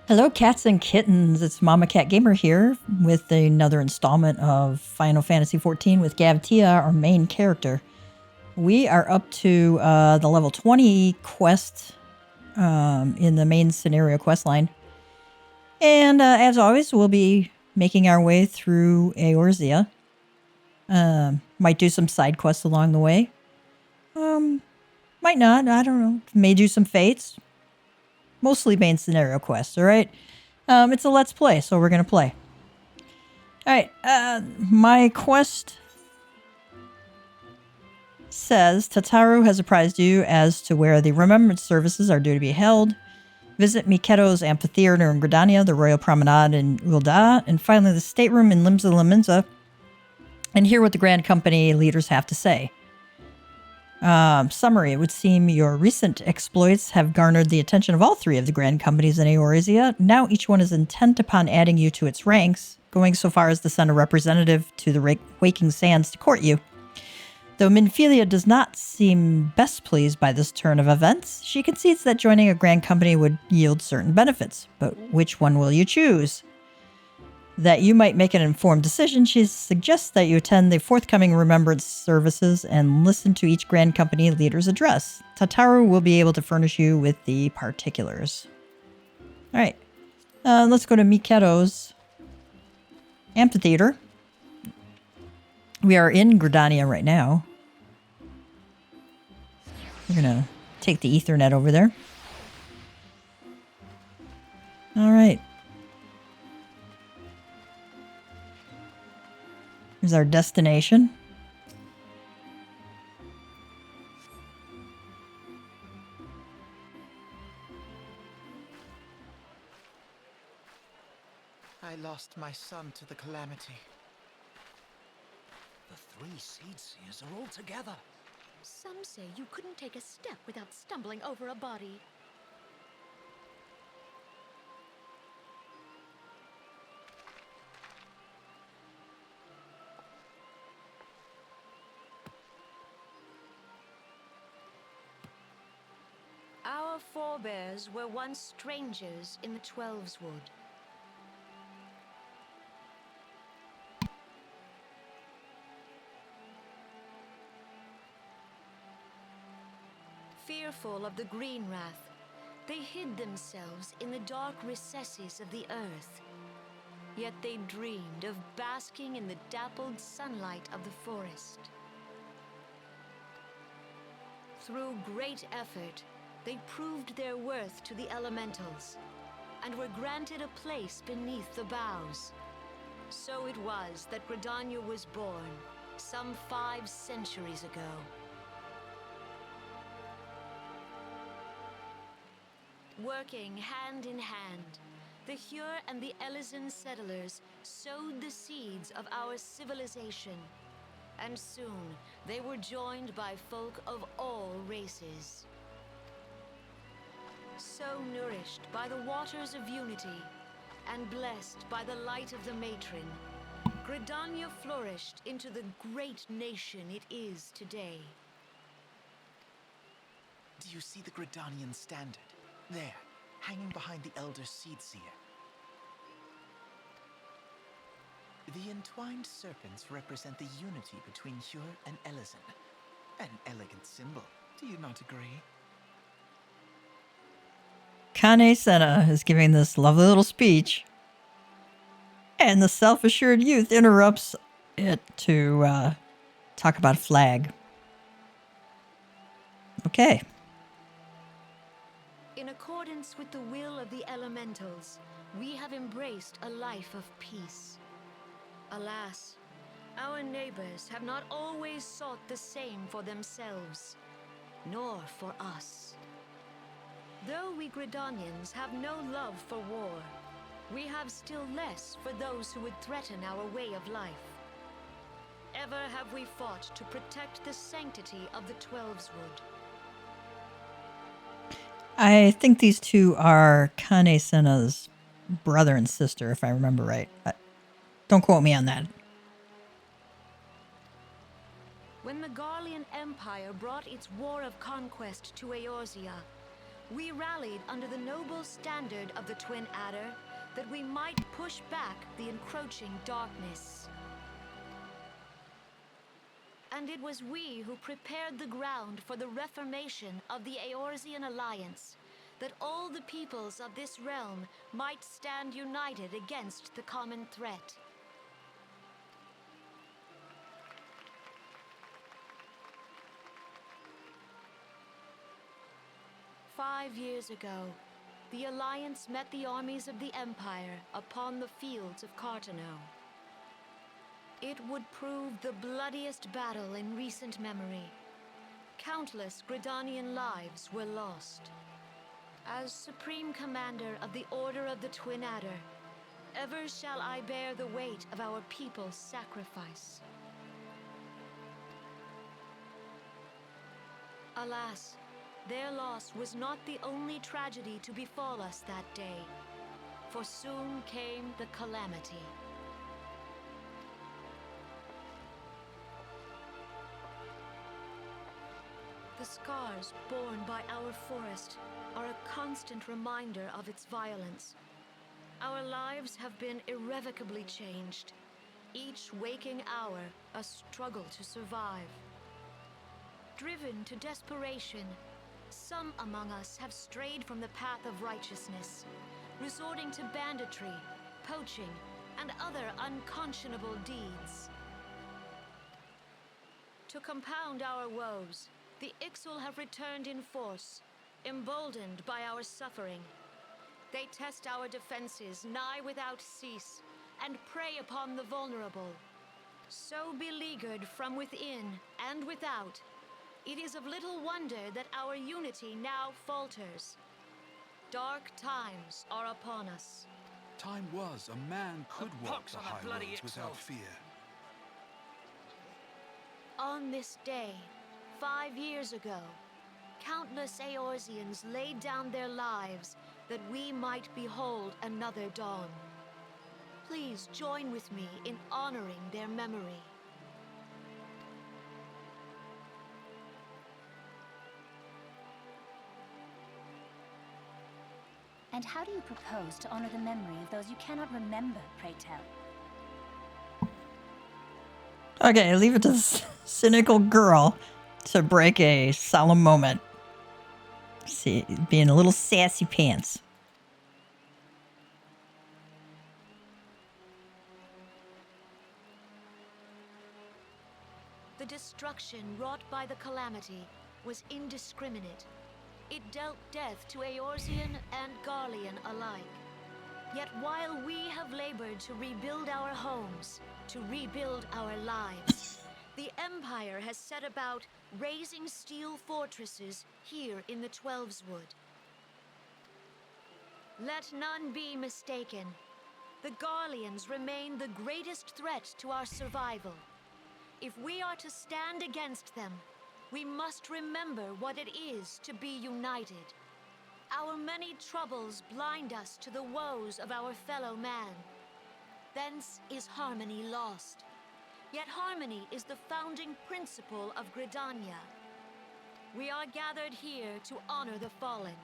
Hello, cats and kittens. It's Mama Cat Gamer here with another installment of Final Fantasy XIV with Gavtia, our main character. We are up to the level 20 quest in the main scenario quest line. And as always, we'll be making our way through Eorzea. Might do some side quests along the way. Might not, I don't know. May do some fates. Mostly main scenario quests, alright? It's a let's play, so we're gonna play. Alright, my quest says Tataru has apprised you as to where the remembrance services are due to be held. Visit Miketo's amphitheater in Gridania, the Royal Promenade in Ul'dah, and finally the stateroom in Limsa Laminza, and hear what the Grand Company leaders have to say. Summary. It would seem your recent exploits have garnered the attention of all three of the Grand Companies in Eorzea. Now each one is intent upon adding you to its ranks, going so far as to send a representative to the Waking Sands to court you. Though Minfilia does not seem best pleased by this turn of events, she concedes that joining a Grand Company would yield certain benefits. But which one will you choose? That you might make an informed decision, she suggests that you attend the forthcoming remembrance services and listen to each Grand Company leader's address. Tataru will be able to furnish you with the particulars. Alright, let's go to Miketo's amphitheater. We are in Gridania right now. We're gonna take the Ethernet over there. Alright. Here's our destination. I lost my son to the calamity. The three seed seers are all together. Some say you couldn't take a step without stumbling over a body. Our forebears were once strangers in the Twelveswood. Fearful of the Green Wrath, they hid themselves in the dark recesses of the earth. Yet they dreamed of basking in the dappled sunlight of the forest. Through great effort, they proved their worth to the elementals, and were granted a place beneath the boughs. So it was that Gridania was born, some 5 centuries ago. Working hand in hand, the Hyur and the Elysian settlers sowed the seeds of our civilization, and soon they were joined by folk of all races. So nourished by the waters of unity, and blessed by the light of the matron, Gridania flourished into the great nation it is today. Do you see the Gridanian standard? There, hanging behind the Elder Seedseer. The entwined serpents represent the unity between Hyur and Elysian. An elegant symbol, do you not agree? Kane Senna is giving this lovely little speech. And the self-assured youth interrupts it to talk about a flag. Okay. In accordance with the will of the elementals, we have embraced a life of peace. Alas, our neighbors have not always sought the same for themselves, nor for us. Though we Gridanians have no love for war, we have still less for those who would threaten our way of life. Ever have we fought to protect the sanctity of the Twelveswood. I think these two are Kane Senna's brother and sister, if I remember right. But don't quote me on that. When the Garlean Empire brought its war of conquest to Eorzea, We rallied under the noble standard of the Twin Adder that we might push back the encroaching darkness. And it was we who prepared the ground for the reformation of the Eorzean Alliance, that all the peoples of this realm might stand united against the common threat. "5 years ago, the Alliance met the armies of the Empire upon the fields of Cartano. It would prove the bloodiest battle in recent memory. Countless Gridanian lives were lost. As Supreme Commander of the Order of the Twin Adder, ever shall I bear the weight of our people's sacrifice. Alas, their loss was not the only tragedy to befall us that day, for soon came the calamity. The scars borne by our forest are a constant reminder of its violence. Our lives have been irrevocably changed, each waking hour a struggle to survive. Driven to desperation, some among us have strayed from the path of righteousness, resorting to banditry, poaching, and other unconscionable deeds. To compound our woes, the Ixal have returned in force, emboldened by our suffering. They test our defenses nigh without cease, and prey upon the vulnerable. So beleaguered from within and without, it is of little wonder that our unity now falters. Dark times are upon us. Time was a man could walk pox the on that high bloody roads without Ixal. fear. On this day, 5 years ago, countless Eorzeans laid down their lives that we might behold another dawn. Please join with me in honoring their memory. And how do you propose to honor the memory of those you cannot remember, pray tell? Okay, leave it to this cynical girl to break a solemn moment. See, being a little sassy pants. The destruction wrought by the calamity was indiscriminate. It dealt death to Eorzean and Garlean alike. Yet while we have labored to rebuild our homes, to rebuild our lives, the Empire has set about raising steel fortresses here in the Twelveswood. Let none be mistaken. The Garleans remain the greatest threat to our survival. If we are to stand against them, we must remember what it is to be united. Our many troubles blind us to the woes of our fellow man. Thence is harmony lost. Yet harmony is the founding principle of Gridania. We are gathered here to honor the fallen.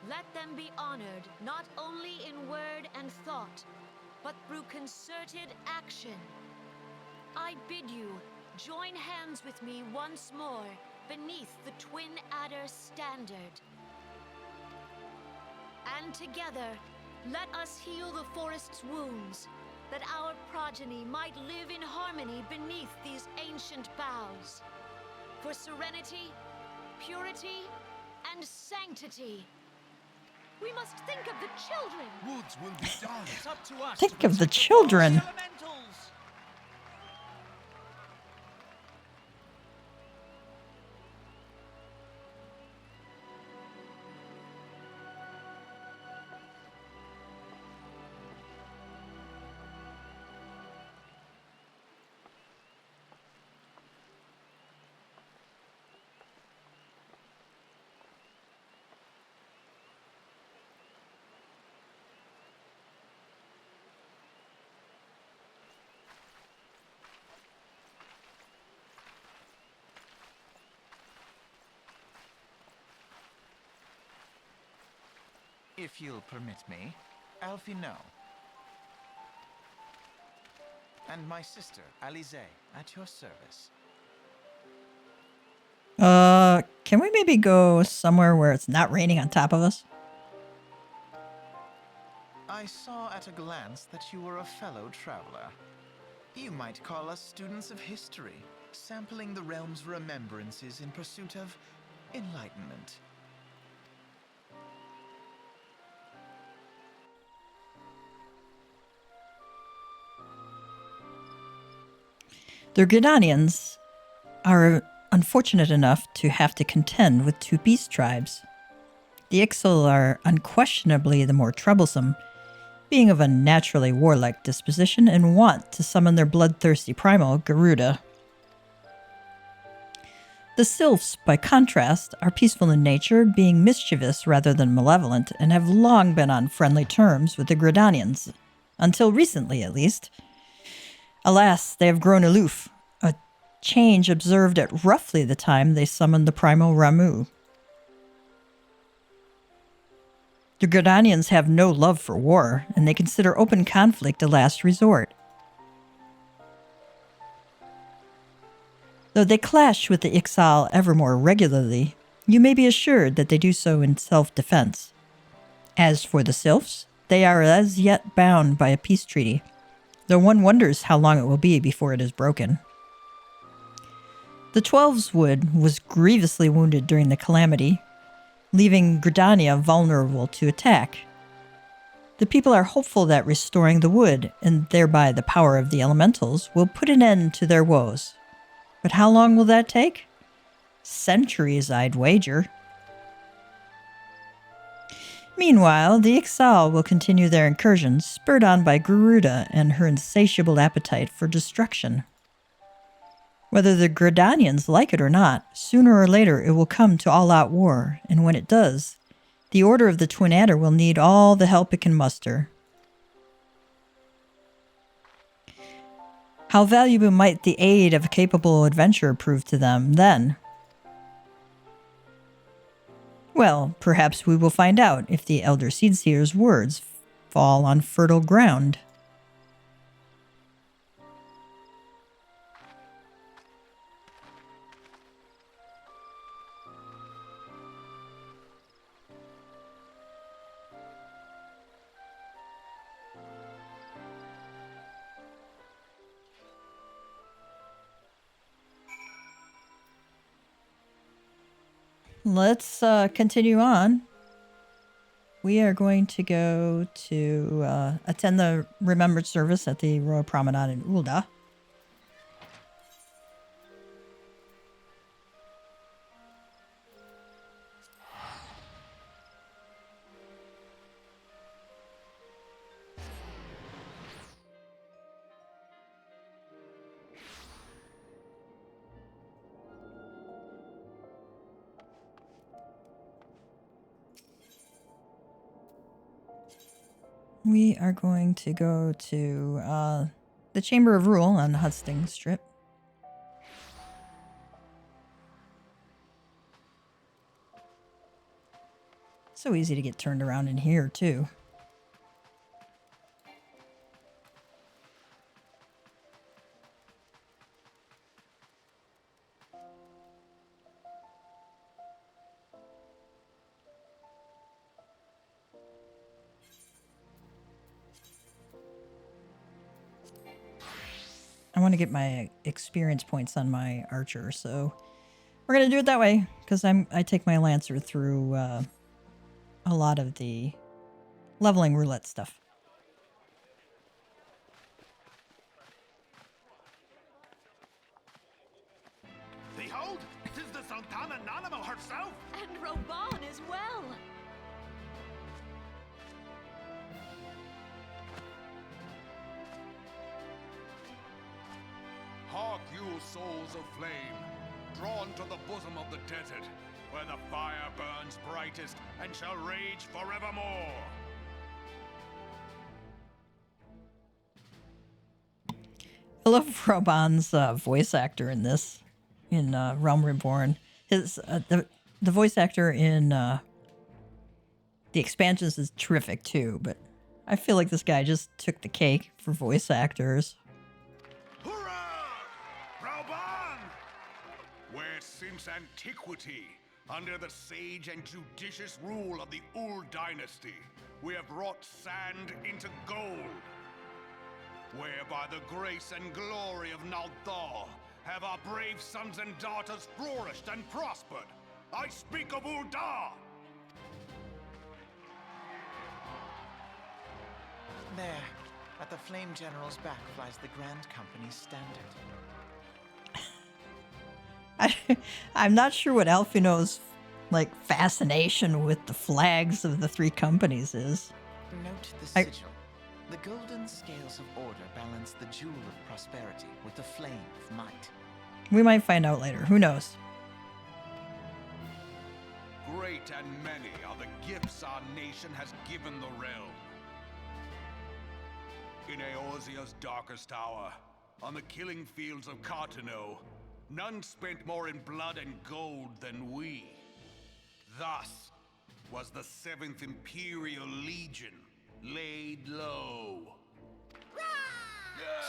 Let them be honored not only in word and thought, but through concerted action. I bid you join hands with me once more beneath the Twin Adder standard. And together, let us heal the forest's wounds, that our progeny might live in harmony beneath these ancient boughs. For serenity, purity, and sanctity. We must think of the children. Woods will be done. It's up to us. Think to of the protect children. forest elementals. If you'll permit me, Alfie no. And my sister, Alize, at your service. Can we maybe go somewhere where it's not raining on top of us? I saw at a glance that you were a fellow traveler. You might call us students of history, sampling the realm's remembrances in pursuit of enlightenment. The Gridanians are unfortunate enough to have to contend with two beast tribes. The Ixal are unquestionably the more troublesome, being of a naturally warlike disposition and want to summon their bloodthirsty primal, Garuda. The Sylphs, by contrast, are peaceful in nature, being mischievous rather than malevolent, and have long been on friendly terms with the Gridanians, until recently at least. Alas, they have grown aloof, a change observed at roughly the time they summoned the primal Ramu. The Gridanians have no love for war, and they consider open conflict a last resort. Though they clash with the Ixal ever more regularly, you may be assured that they do so in self-defense. As for the Sylphs, they are as yet bound by a peace treaty, though one wonders how long it will be before it is broken. The Twelveswood was grievously wounded during the calamity, leaving Gridania vulnerable to attack. The people are hopeful that restoring the wood, and thereby the power of the elementals, will put an end to their woes. But how long will that take? Centuries, I'd wager. Meanwhile, the Ixal will continue their incursions, spurred on by Garuda and her insatiable appetite for destruction. Whether the Gridanians like it or not, sooner or later it will come to all-out war, and when it does, the Order of the Twin Adder will need all the help it can muster. How valuable might the aid of a capable adventurer prove to them, then? Well, perhaps we will find out if the Elder Seedseer's words fall on fertile ground. Let's continue on. We are going to go to attend the Remembered Service at the Royal Promenade in Ulda. We are going to go to the Chamber of Rule on the Hustings Strip. So easy to get turned around in here, too. I want to get my experience points on my archer, so we're going to do it that way, because I take my Lancer through a lot of the leveling roulette stuff. Behold, 'tis the Sultana Nanamo herself! And Roban as well. Hark you, souls of flame, drawn to the bosom of the desert, where the fire burns brightest and shall rage forevermore. I love Roban's voice actor in this, in Realm Reborn. His the voice actor in The expansions is terrific too, but I feel like this guy just took the cake for voice actors. Hurrah! Brauban! Where since antiquity, under the sage and judicious rule of the Ul dynasty, we have wrought sand into gold. Where by the grace and glory of Naldar have our brave sons and daughters flourished and prospered. I speak of Uldar! There, at the Flame General's back flies the Grand Company's standard. I'm not sure what Alfino's like fascination with the flags of the three companies is. Note the sigil. The golden scales of order balance the jewel of prosperity with the flame of might. We might find out later. Who knows? Great and many are the gifts our nation has given the realm. In Eorzea's darkest hour, on the killing fields of Cartano, none spent more in blood and gold than we. Thus was the 7th Imperial Legion laid low.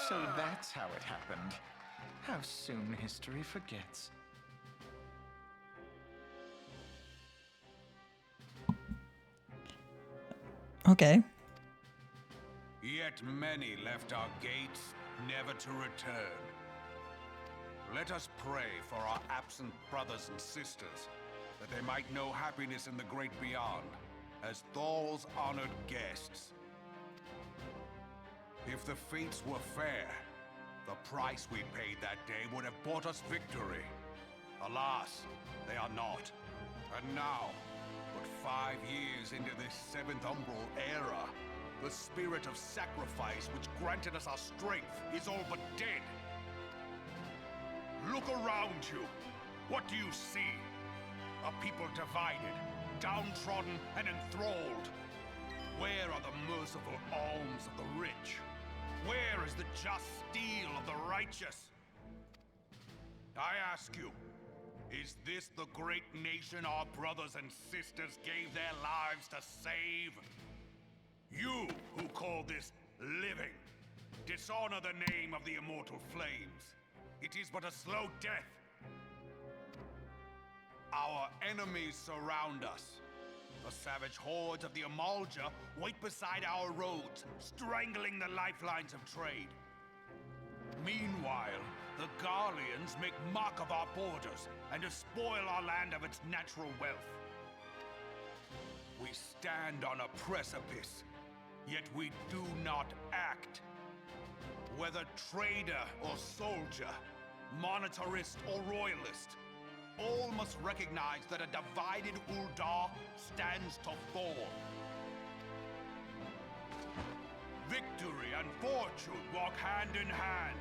So that's how it happened. How soon history forgets. Okay. Yet many left our gates, never to return. Let us pray for our absent brothers and sisters, that they might know happiness in the great beyond, as Thal's honored guests. If the fates were fair, the price we paid that day would have bought us victory. Alas, they are not. And now, but 5 years into this 7th Umbral era, the spirit of sacrifice which granted us our strength is all but dead. Look around you. What do you see? A people divided, downtrodden, and enthralled. Where are the merciful alms of the rich? Where is the just steel of the righteous? I ask you, is this the great nation our brothers and sisters gave their lives to save? You who call this living, dishonor the name of the immortal flames. It is but a slow death. Our enemies surround us. The savage hordes of the Amalja wait beside our roads, strangling the lifelines of trade. Meanwhile, the Garleans make mock of our borders and despoil our land of its natural wealth. We stand on a precipice, yet we do not act. Whether trader or soldier, monetarist or royalist, all must recognize that a divided Uldar stands to fall. Victory and fortune walk hand in hand.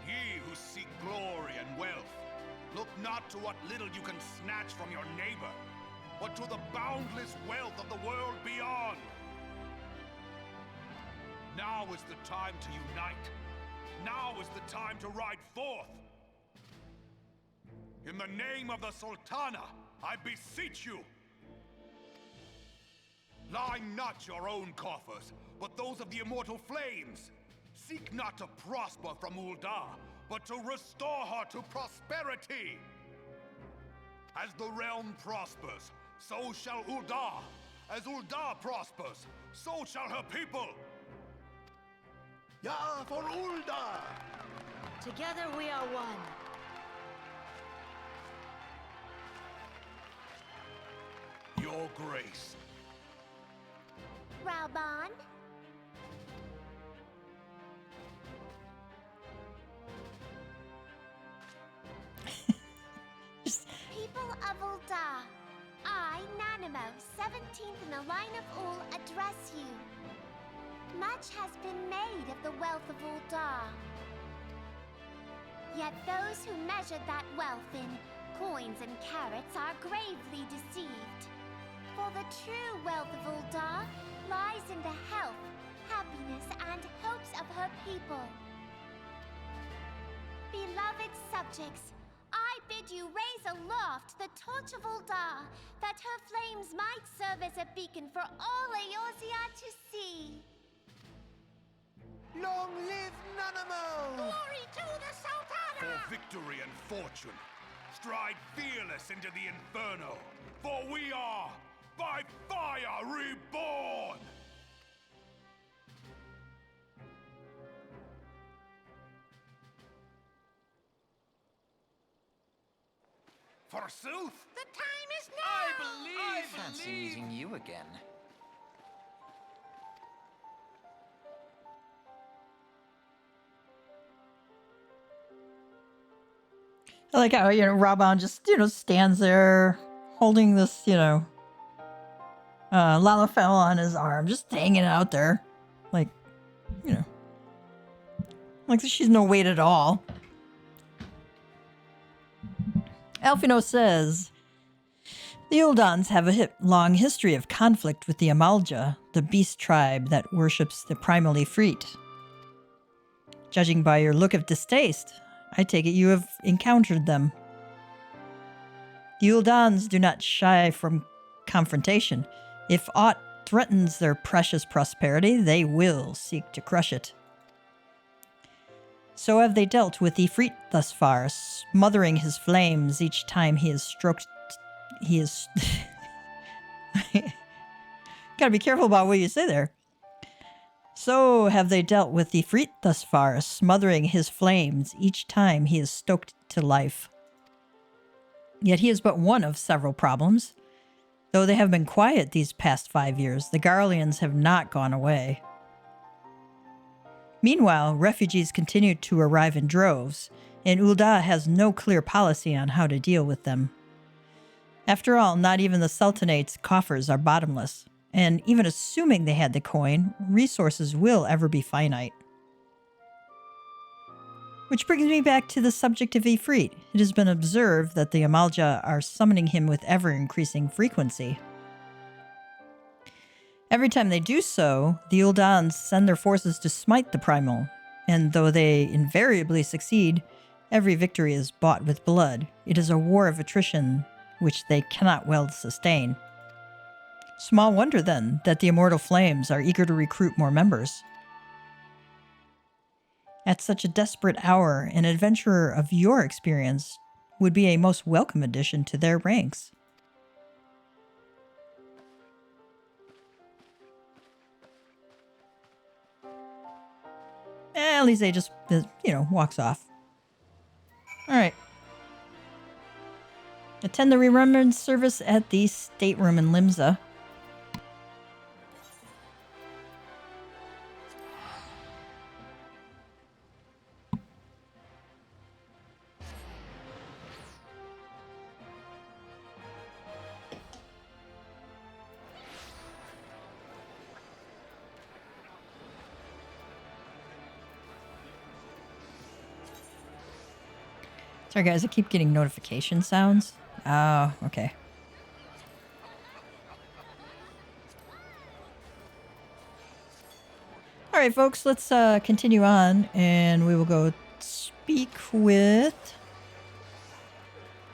Ye who seek glory and wealth, look not to what little you can snatch from your neighbor, but to the boundless wealth of the world beyond. Now is the time to unite. Now is the time to ride forth. In the name of the Sultana, I beseech you. Line not your own coffers, but those of the immortal flames. Seek not to prosper from Uldar, but to restore her to prosperity. As the realm prospers, so shall Uldar. As Uldar prospers, so shall her people. Ja, for Uldar! Together we are one. Your grace. Rauban? People of Uldar, I, Nanimo, 17th in the line of Ul, address you. Much has been made of the wealth of Uldar. Yet those who measured that wealth in coins and carats are gravely deceived. For the true wealth of Uldar lies in the health, happiness, and hopes of her people. Beloved subjects, I bid you raise aloft the torch of Ul'dah, that her flames might serve as a beacon for all Eorzea to see. Long live Nanamo! Glory to the Sultana! For victory and fortune, stride fearless into the Inferno, for we are, by fire, reborn! Forsooth! The time is now! I fancy meeting you again. I like how, Raban just, stands there holding this, Lalafell on his arm, just hanging out there. Like, like she's no weight at all. Alphino says, the Uldans have a long history of conflict with the Amalja, the beast tribe that worships the primal Ifrit. Judging by your look of distaste, I take it you have encountered them. The Uldans do not shy from confrontation. If aught threatens their precious prosperity, they will seek to crush it. So have they dealt with Ifrit thus far, smothering his flames each time he is stroked. He is... Gotta be careful about what you say there. So have they dealt with Ifrit thus far, smothering his flames each time he is stoked to life. Yet he is but one of several problems. Though they have been quiet these past 5 years, the Garleans have not gone away. Meanwhile, refugees continue to arrive in droves, and Ul'dah has no clear policy on how to deal with them. After all, not even the Sultanate's coffers are bottomless, and even assuming they had the coin, resources will ever be finite. Which brings me back to the subject of Ifrit. It has been observed that the Amalja are summoning him with ever-increasing frequency. Every time they do so, the Uldans send their forces to smite the primal, and though they invariably succeed, every victory is bought with blood. It is a war of attrition which they cannot well sustain. Small wonder, then, that the Immortal Flames are eager to recruit more members. At such a desperate hour, an adventurer of your experience would be a most welcome addition to their ranks. Elise just, walks off. Alright. Attend the remembrance service at the stateroom in Limsa. Sorry guys, I keep getting notification sounds. Oh, okay. Alright folks, let's continue on and we will go speak with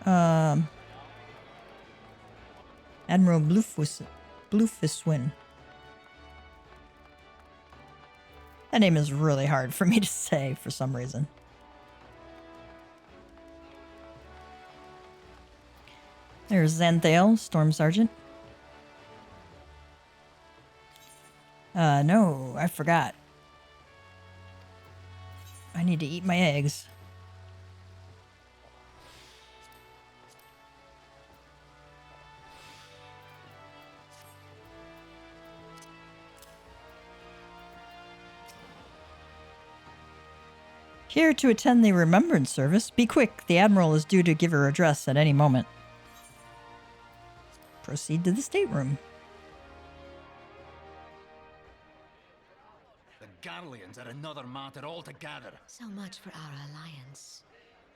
Admiral Bluefiswin. That name is really hard for me to say for some reason. There's Xanthale, Storm Sergeant. No, I forgot. I need to eat my eggs. Here to attend the remembrance service. Be quick, the Admiral is due to give her address at any moment. Proceed to the stateroom. The Garleans are another matter altogether. So much for our alliance.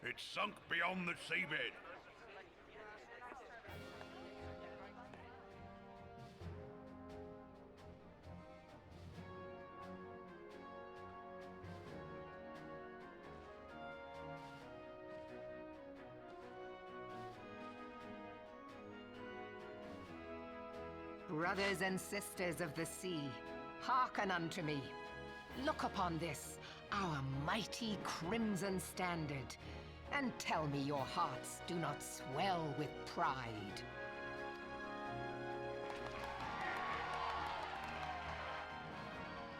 It's sunk beyond the seabed. Brothers and sisters of the sea, hearken unto me. Look upon this, our mighty crimson standard, and tell me your hearts do not swell with pride.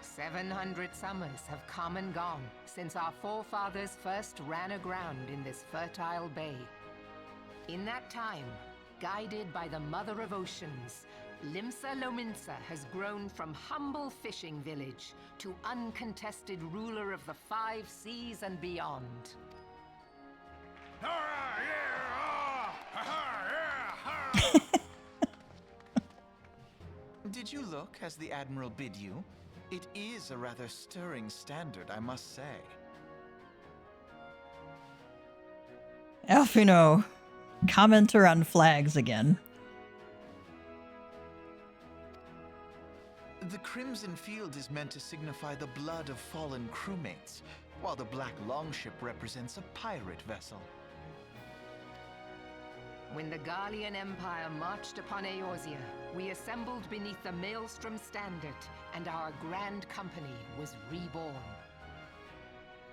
"700 summers have come and gone since our forefathers first ran aground in this fertile bay. In that time, guided by the Mother of Oceans, Limsa Lominsa has grown from humble fishing village to uncontested ruler of the 5 seas and beyond. Did you look as the Admiral bid you? It is a rather stirring standard, I must say. Alfino, commenter on flags again. The crimson field is meant to signify the blood of fallen crewmates, while the black longship represents a pirate vessel. When the Garlean Empire marched upon Eorzea, we assembled beneath the Maelstrom Standard, and our Grand Company was reborn.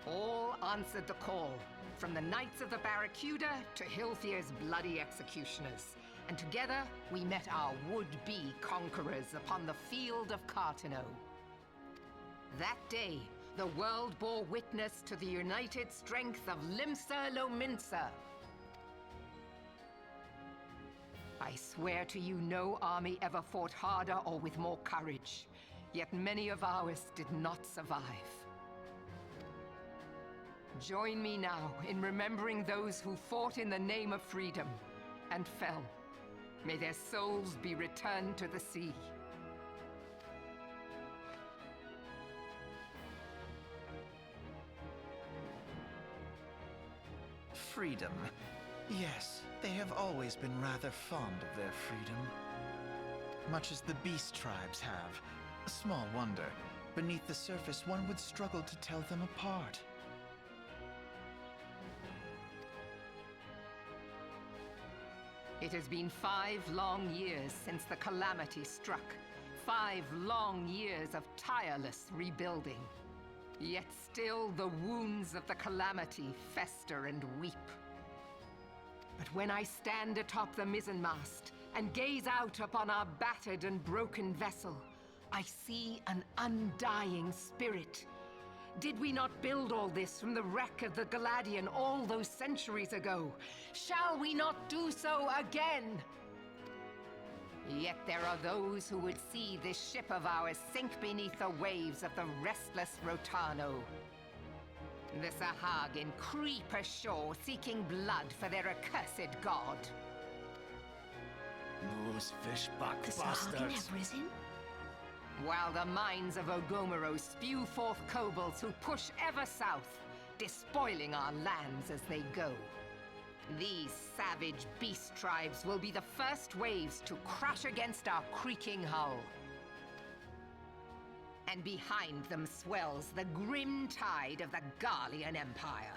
All answered the call, from the Knights of the Barracuda to Hilthier's bloody executioners, and together we met our would-be conquerors upon the field of Cartano. That day, the world bore witness to the united strength of Limsa Lominsa. I swear to you, no army ever fought harder or with more courage, yet many of ours did not survive. Join me now in remembering those who fought in the name of freedom and fell. May their souls be returned to the sea. Freedom. Yes, they have always been rather fond of their freedom. Much as the beast tribes have. Small wonder. Beneath the surface, one would struggle to tell them apart. It has been 5 long years since the calamity struck. 5 long years of tireless rebuilding. Yet still the wounds of the calamity fester and weep. But when I stand atop the mizzenmast and gaze out upon our battered and broken vessel, I see an undying spirit. Did we not build all this from the wreck of the Galadian all those centuries ago? Shall we not do so again? Yet there are those who would see this ship of ours sink beneath the waves of the restless Rotano. The Sahagin creep ashore seeking blood for their accursed god. Those fishbuck The Sahagin bastards. have risen? While the mines of Ogomero spew forth kobolds who push ever south, despoiling our lands as they go. These savage beast tribes will be the first waves to crash against our creaking hull. And behind them swells the grim tide of the Garlean Empire.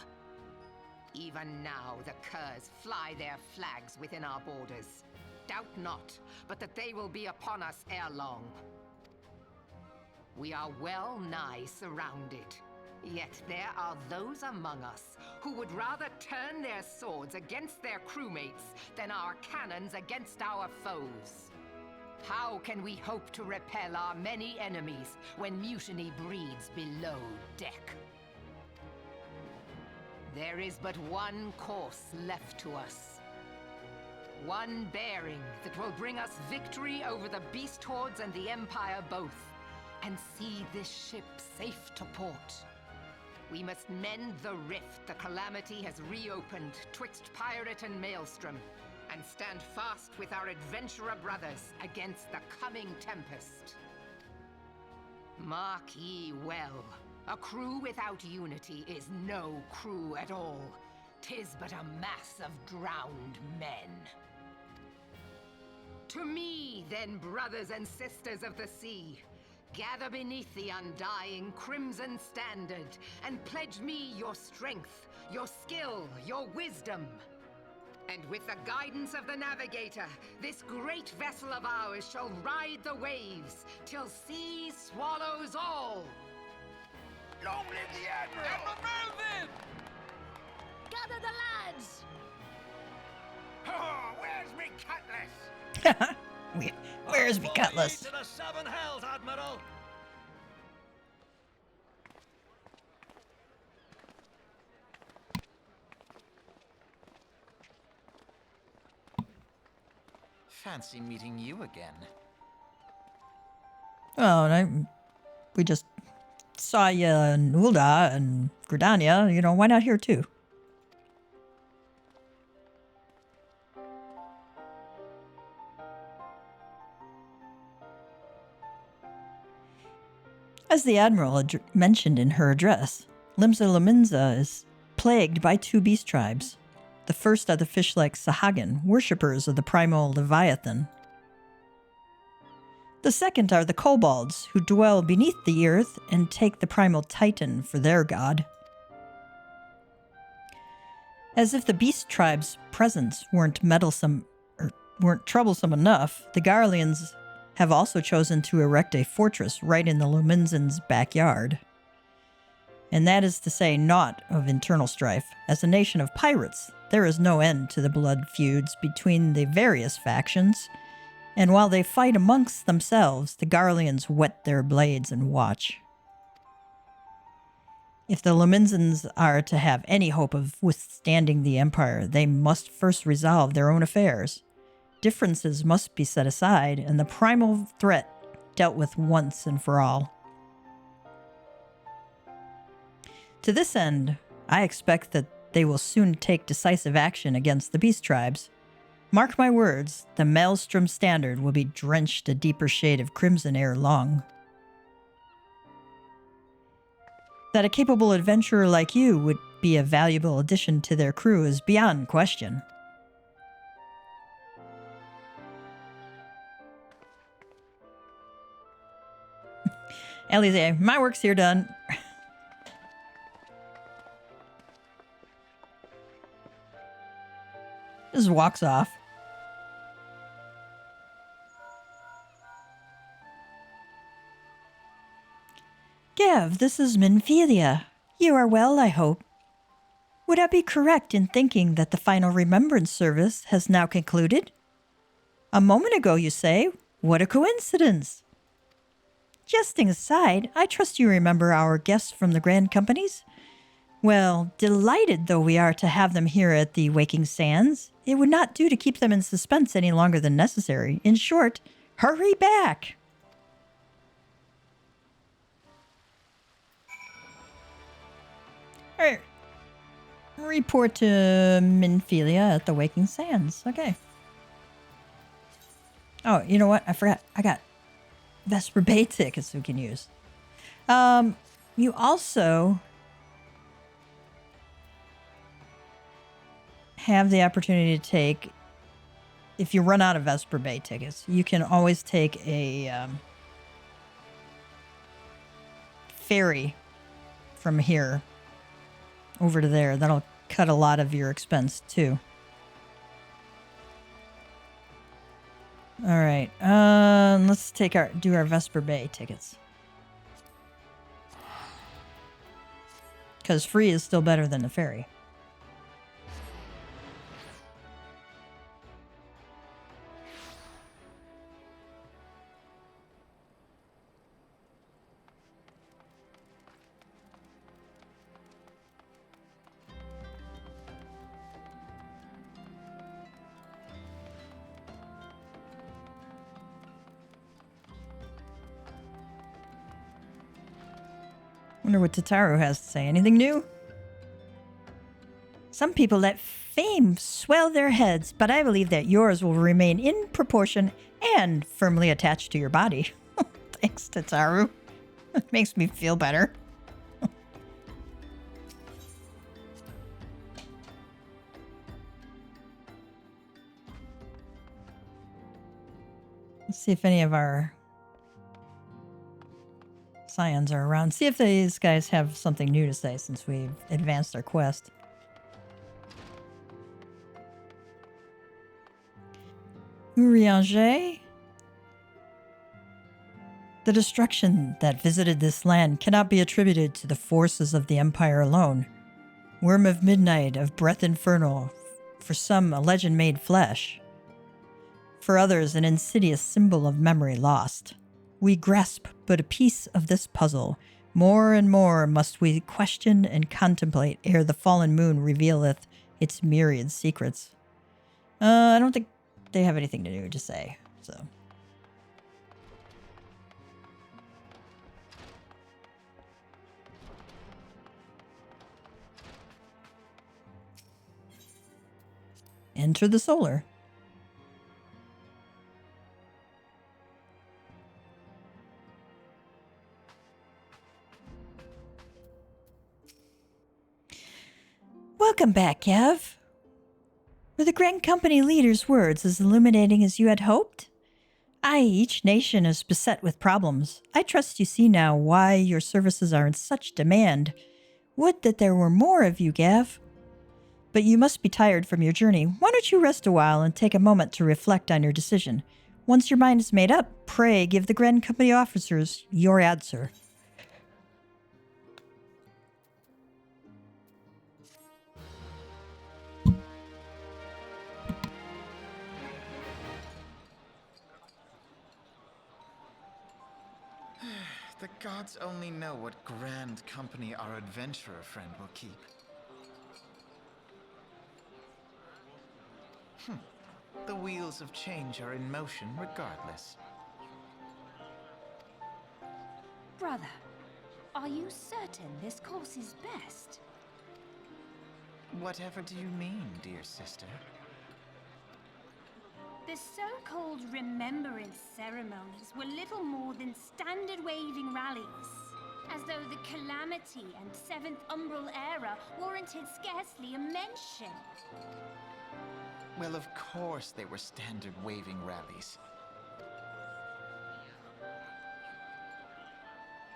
Even now the curs fly their flags within our borders. Doubt not, but that they will be upon us ere long. We are well nigh surrounded. Yet there are those among us who would rather turn their swords against their crewmates than our cannons against our foes. How can we hope to repel our many enemies when mutiny breeds below deck? There is but one course left to us. One bearing that will bring us victory over the beast hordes and the Empire both, and see this ship safe to port. We must mend the rift the calamity has reopened twixt pirate and maelstrom, and stand fast with our adventurer brothers against the coming tempest. Mark ye well, a crew without unity is no crew at all. 'Tis but a mass of drowned men. To me, then, brothers and sisters of the sea, gather beneath the undying crimson standard and pledge me your strength, your skill, your wisdom. And with the guidance of the navigator, this great vessel of ours shall ride the waves till sea swallows all. Long live the Admiral! Melvin! Gather the lads! Oh, where's me cutlass? Where's me cutlass? To the seven hells, Admiral! Fancy meeting you again. Oh, and we just saw you in Ulda and Gridania. You know, why not here too? As the Admiral mentioned in her address, Limsa Lominsa is plagued by two beast tribes. The first are the fish-like Sahagin, worshippers of the primal Leviathan. The second are the kobolds, who dwell beneath the earth and take the primal Titan for their god. As if the beast tribe's presence weren't troublesome enough, the Garleans have also chosen to erect a fortress right in the Luminzans' backyard. And that is to say naught of internal strife. As a nation of pirates, there is no end to the blood feuds between the various factions, and while they fight amongst themselves, the Garleans whet their blades and watch. If the Luminzans are to have any hope of withstanding the Empire, they must first resolve their own affairs. Differences must be set aside, and the primal threat dealt with once and for all. To this end, I expect that they will soon take decisive action against the beast tribes. Mark my words, the Maelstrom Standard will be drenched a deeper shade of crimson ere long. That a capable adventurer like you would be a valuable addition to their crew is beyond question. Elise, my work's here done. Just walks off. Gav, this is Minphilia. You are well, I hope. Would I be correct in thinking that the final remembrance service has now concluded? A moment ago, you say? What a coincidence! Jesting aside, I trust you remember our guests from the Grand Companies? Well, delighted though we are to have them here at the Waking Sands, it would not do to keep them in suspense any longer than necessary. In short, hurry back! Alright. Report to Minphilia at the Waking Sands. Okay. Oh, you know what? I forgot. I got Vesper Bay tickets we can use. You also have the opportunity to take, if you run out of Vesper Bay tickets, you can always take a ferry from here over to there. That'll cut a lot of your expense too. All right, let's do our Vesper Bay tickets. Because free is still better than the ferry. Wonder what Tataru has to say. Anything new? Some people let fame swell their heads, but I believe that yours will remain in proportion and firmly attached to your body. Thanks, Tataru. It makes me feel better. Let's see if any of our Scions are around. See if these guys have something new to say since we've advanced our quest. Urianger? The destruction that visited this land cannot be attributed to the forces of the Empire alone. Worm of midnight, of breath infernal, for some a legend made flesh. For others an insidious symbol of memory lost. We grasp but a piece of this puzzle. More and more must we question and contemplate ere the fallen moon revealeth its myriad secrets. I don't think they have anything new to say, so... Enter the solar. Welcome back, Kev. Were the Grand Company leader's words as illuminating as you had hoped? Aye, each nation is beset with problems. I trust you see now why your services are in such demand. Would that there were more of you, Gav. But you must be tired from your journey. Why don't you rest a while and take a moment to reflect on your decision? Once your mind is made up, pray give the Grand Company officers your answer. The gods only know what grand company our adventurer friend will keep. The wheels of change are in motion regardless. Brother, are you certain this course is best? Whatever do you mean, dear sister? The so-called remembrance ceremonies were little more than standard waving rallies. As though the Calamity and Seventh Umbral era warranted scarcely a mention. Well, of course they were standard waving rallies.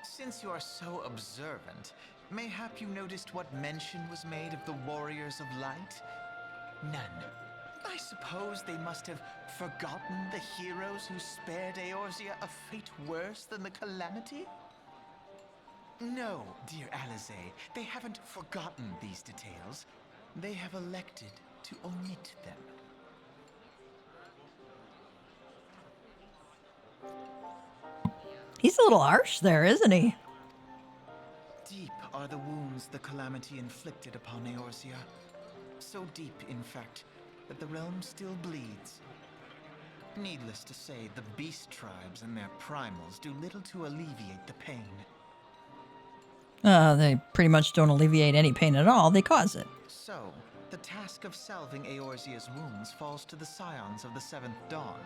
Since you are so observant, mayhap you noticed what mention was made of the Warriors of Light? None. I suppose they must have forgotten the heroes who spared Eorzea a fate worse than the Calamity? No, dear Alize, they haven't forgotten these details. They have elected to omit them. He's a little harsh there, isn't he? Deep are the wounds the Calamity inflicted upon Eorzea. So deep, in fact, that the realm still bleeds. Needless to say, the beast tribes and their primals do little to alleviate the pain. They pretty much don't alleviate any pain at all, they cause it. So, the task of salving Eorzea's wounds falls to the scions of the Seventh Dawn,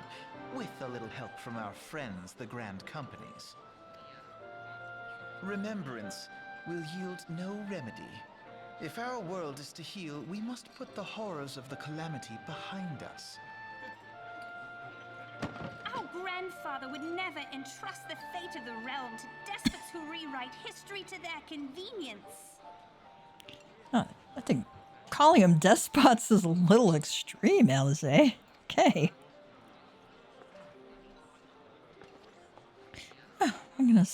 with a little help from our friends, the Grand Companies. Remembrance will yield no remedy. If our world is to heal, we must put the horrors of the Calamity behind us. Our grandfather would never entrust the fate of the realm to despots who rewrite history to their convenience. I think calling them despots is a little extreme, Alize. Okay. I'm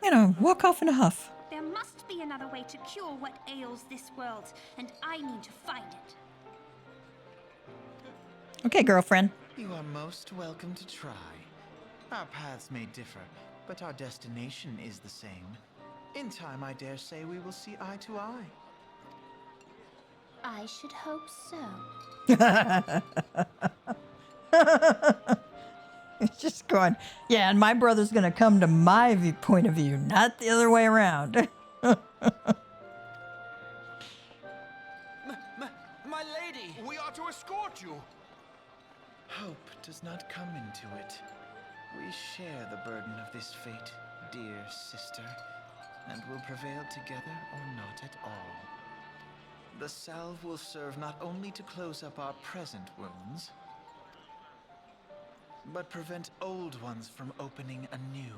gonna walk off in a huff. There must be another way to cure what ails this world, and I need to find it. Okay, girlfriend. You are most welcome to try. Our paths may differ, but our destination is the same. In time, I dare say we will see eye to eye. I should hope so. It's just going, yeah, and my brother's gonna come to my point of view, not the other way around. My lady! We are to escort you! Hope does not come into it. We share the burden of this fate, dear sister, and will prevail together or not at all. The salve will serve not only to close up our present wounds, but prevent old ones from opening anew.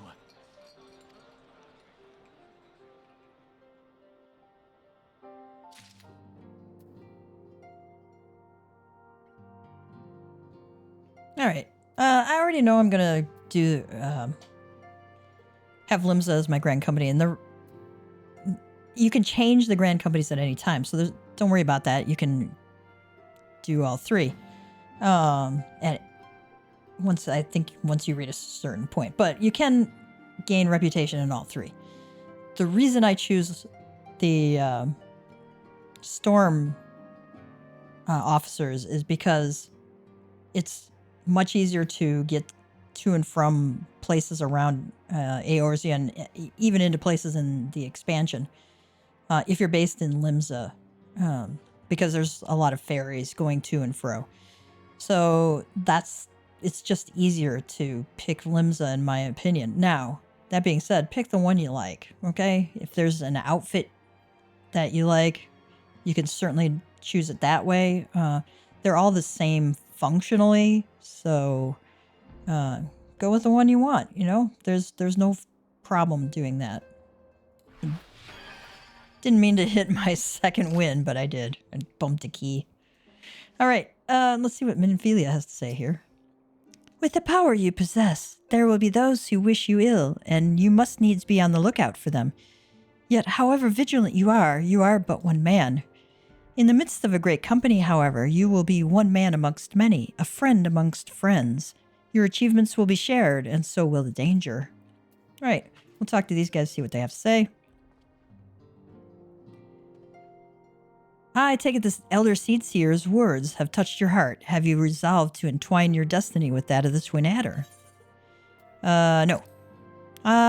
All right. I already know I'm gonna do have Limsa as my grand company, and you can change the grand companies at any time, so don't worry about that. You can do all three, and once you reach a certain point, but you can gain reputation in all three. The reason I choose the storm officers is because it's much easier to get to and from places around Eorzea and even into places in the expansion if you're based in Limsa, because there's a lot of ferries going to and fro. So it's just easier to pick Limsa, in my opinion. Now, that being said, pick the one you like, okay? If there's an outfit that you like, you can certainly choose it that way. They're all the same functionally, so go with the one you want, you know? There's no problem doing that. Didn't mean to hit my second win, but I did. I bumped a key. All right, let's see what Minfilia has to say here. With the power you possess, there will be those who wish you ill, and you must needs be on the lookout for them. Yet, however vigilant you are but one man. In the midst of a great company, however, you will be one man amongst many, a friend amongst friends. Your achievements will be shared, and so will the danger. All right, we'll talk to these guys, see what they have to say. I take it this Elder Seedseer's words have touched your heart. Have you resolved to entwine your destiny with that of the Twin Adder? No.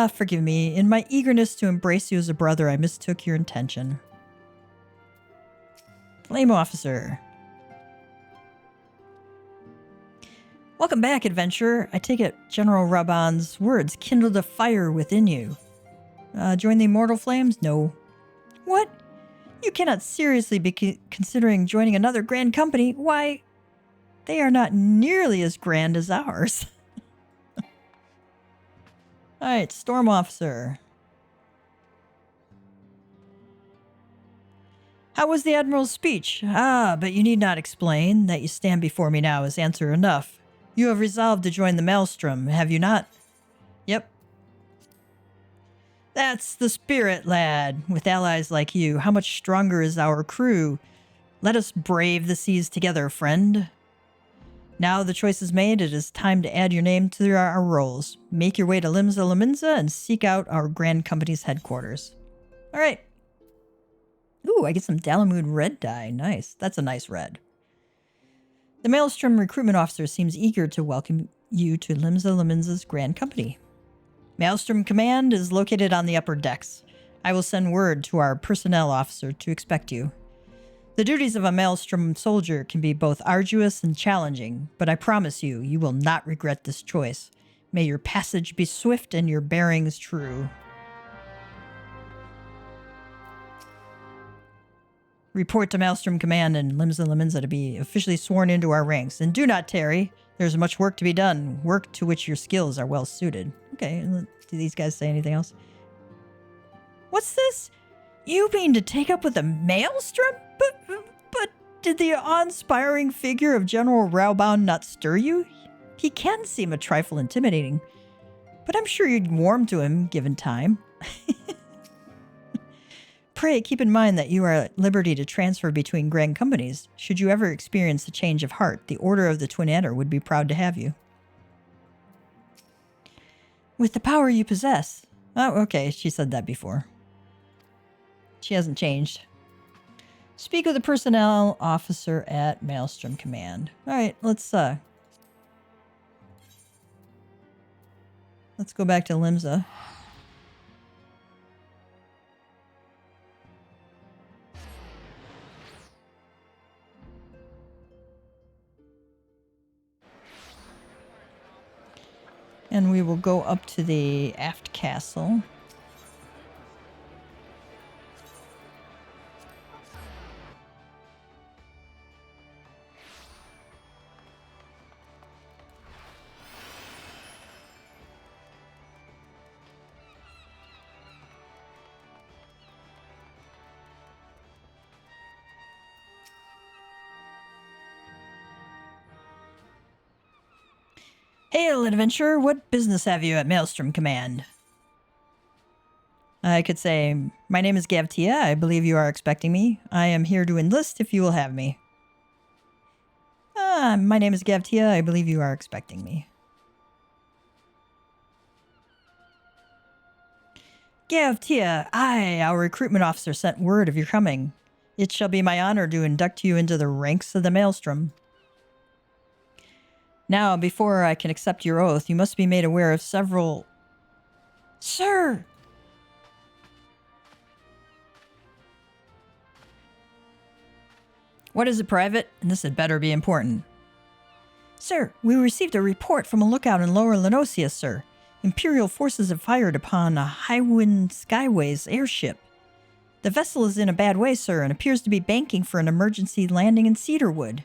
Forgive me. In my eagerness to embrace you as a brother, I mistook your intention. Flame Officer. Welcome back, adventurer. I take it General Raban's words kindled a fire within you. Join the Immortal Flames? No. What? You cannot seriously be considering joining another grand company. Why, they are not nearly as grand as ours. Alright, Storm Officer. How was the Admiral's speech? But you need not explain. That you stand before me now is answer enough. You have resolved to join the Maelstrom, have you not? Yep. That's the spirit, lad. With allies like you, how much stronger is our crew? Let us brave the seas together, friend. Now the choice is made, it is time to add your name to our rolls. Make your way to Limsa Lominsa and seek out our Grand Company's headquarters. All right. Ooh, I get some Dalamud red dye. Nice. That's a nice red. The Maelstrom recruitment officer seems eager to welcome you to Limsa Lominsa's Grand Company. Maelstrom Command is located on the upper decks. I will send word to our personnel officer to expect you. The duties of a Maelstrom soldier can be both arduous and challenging, but I promise you, you will not regret this choice. May your passage be swift and your bearings true. Report to Maelstrom Command and Limsa Lominsa to be officially sworn into our ranks. And do not tarry. There's much work to be done, work to which your skills are well suited. Okay, do these guys say anything else? What's this? You mean to take up with the Maelstrom? But did the awe-inspiring figure of General Raubaun not stir you? He can seem a trifle intimidating, but I'm sure you'd warm to him given time. Pray keep in mind that you are at liberty to transfer between grand companies. Should you ever experience a change of heart, the Order of the Twin Adder would be proud to have you. With the power you possess. Oh, okay, she said that before. She hasn't changed. Speak with the personnel officer at Maelstrom Command. Alright, let's go back to Limsa. And we will go up to the aft castle. Hail, adventurer. What business have you at Maelstrom Command? I could say, my name is Gavtia. I believe you are expecting me. I am here to enlist if you will have me. My name is Gavtia. I believe you are expecting me. Gavtia, our recruitment officer sent word of your coming. It shall be my honor to induct you into the ranks of the Maelstrom. Now, before I can accept your oath, you must be made aware of several... Sir! What is it, Private? And this had better be important. Sir, we received a report from a lookout in Lower Lenosia, sir. Imperial forces have fired upon a Highwind Skyways airship. The vessel is in a bad way, sir, and appears to be banking for an emergency landing in Cedarwood.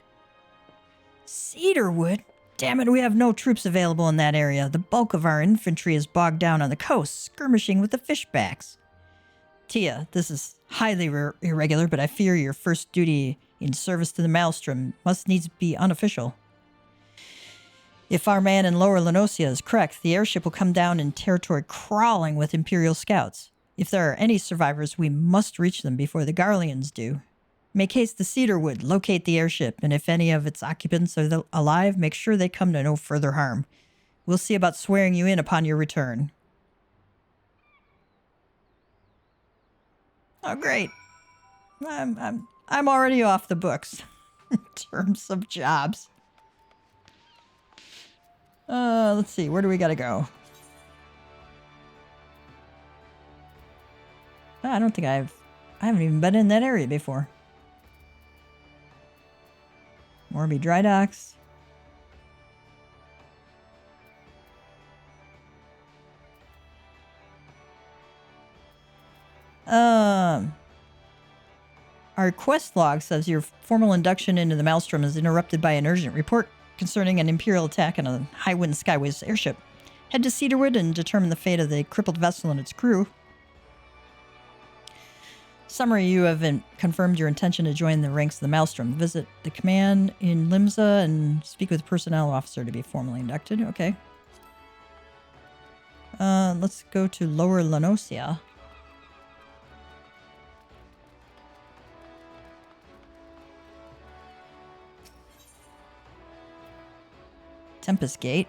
Cedarwood? Damn it, we have no troops available in that area. The bulk of our infantry is bogged down on the coast, skirmishing with the fishbacks. Tia, this is highly irregular, but I fear your first duty in service to the Maelstrom must needs be unofficial. If our man in Lower Lenosia is correct, the airship will come down in territory crawling with Imperial scouts. If there are any survivors, we must reach them before the Garleans do. Make haste to Cedarwood, locate the airship, and if any of its occupants are alive, make sure they come to no further harm. We'll see about swearing you in upon your return. Oh, great. I'm already off the books in terms of jobs. Let's see. Where do we gotta go? I don't think I haven't even been in that area before. Morby Dry Docks. Our quest log says your formal induction into the Maelstrom is interrupted by an urgent report concerning an Imperial attack on a Highwind Skyways airship. Head to Cedarwood and determine the fate of the crippled vessel and its crew. Summary, you have confirmed your intention to join the ranks of the Maelstrom. Visit the command in Limsa and speak with the personnel officer to be formally inducted. Okay. Let's go to Lower Lenosia. Tempest Gate.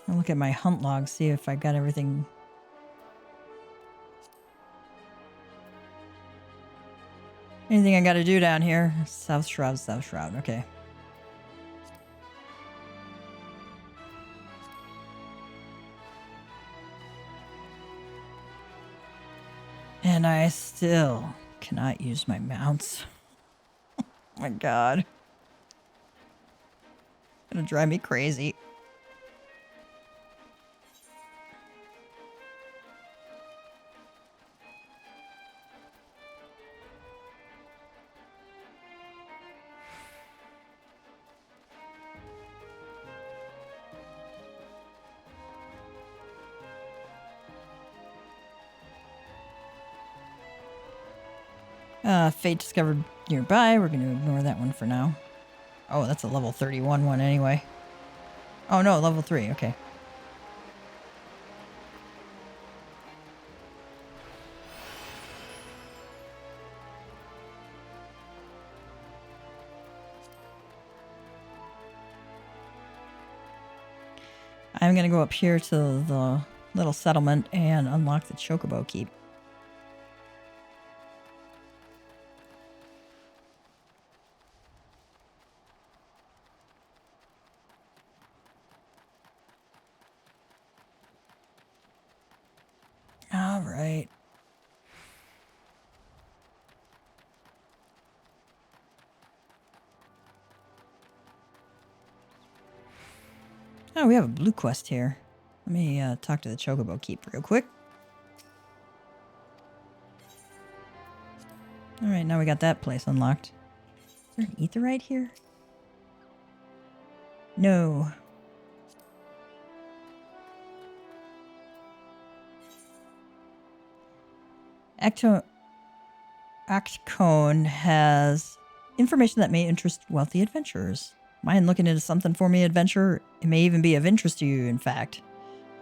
I'll look at my hunt log, see if I got everything. Anything I gotta do down here? South Shroud, South Shroud. Okay. And I still cannot use my mounts. Oh my god. It's gonna drive me crazy. Fate discovered nearby. We're going to ignore that one for now. Oh, that's a level 31 one anyway. Oh no, level 3. Okay. I'm going to go up here to the little settlement and unlock the Chocobo Keep. All right. Oh, we have a blue quest here. Let me talk to the Chocobo Keep real quick. All right, now we got that place unlocked. Is there an etherite here? No. Octocone has information that may interest wealthy adventurers. Mind looking into something for me, adventurer? It may even be of interest to you, in fact.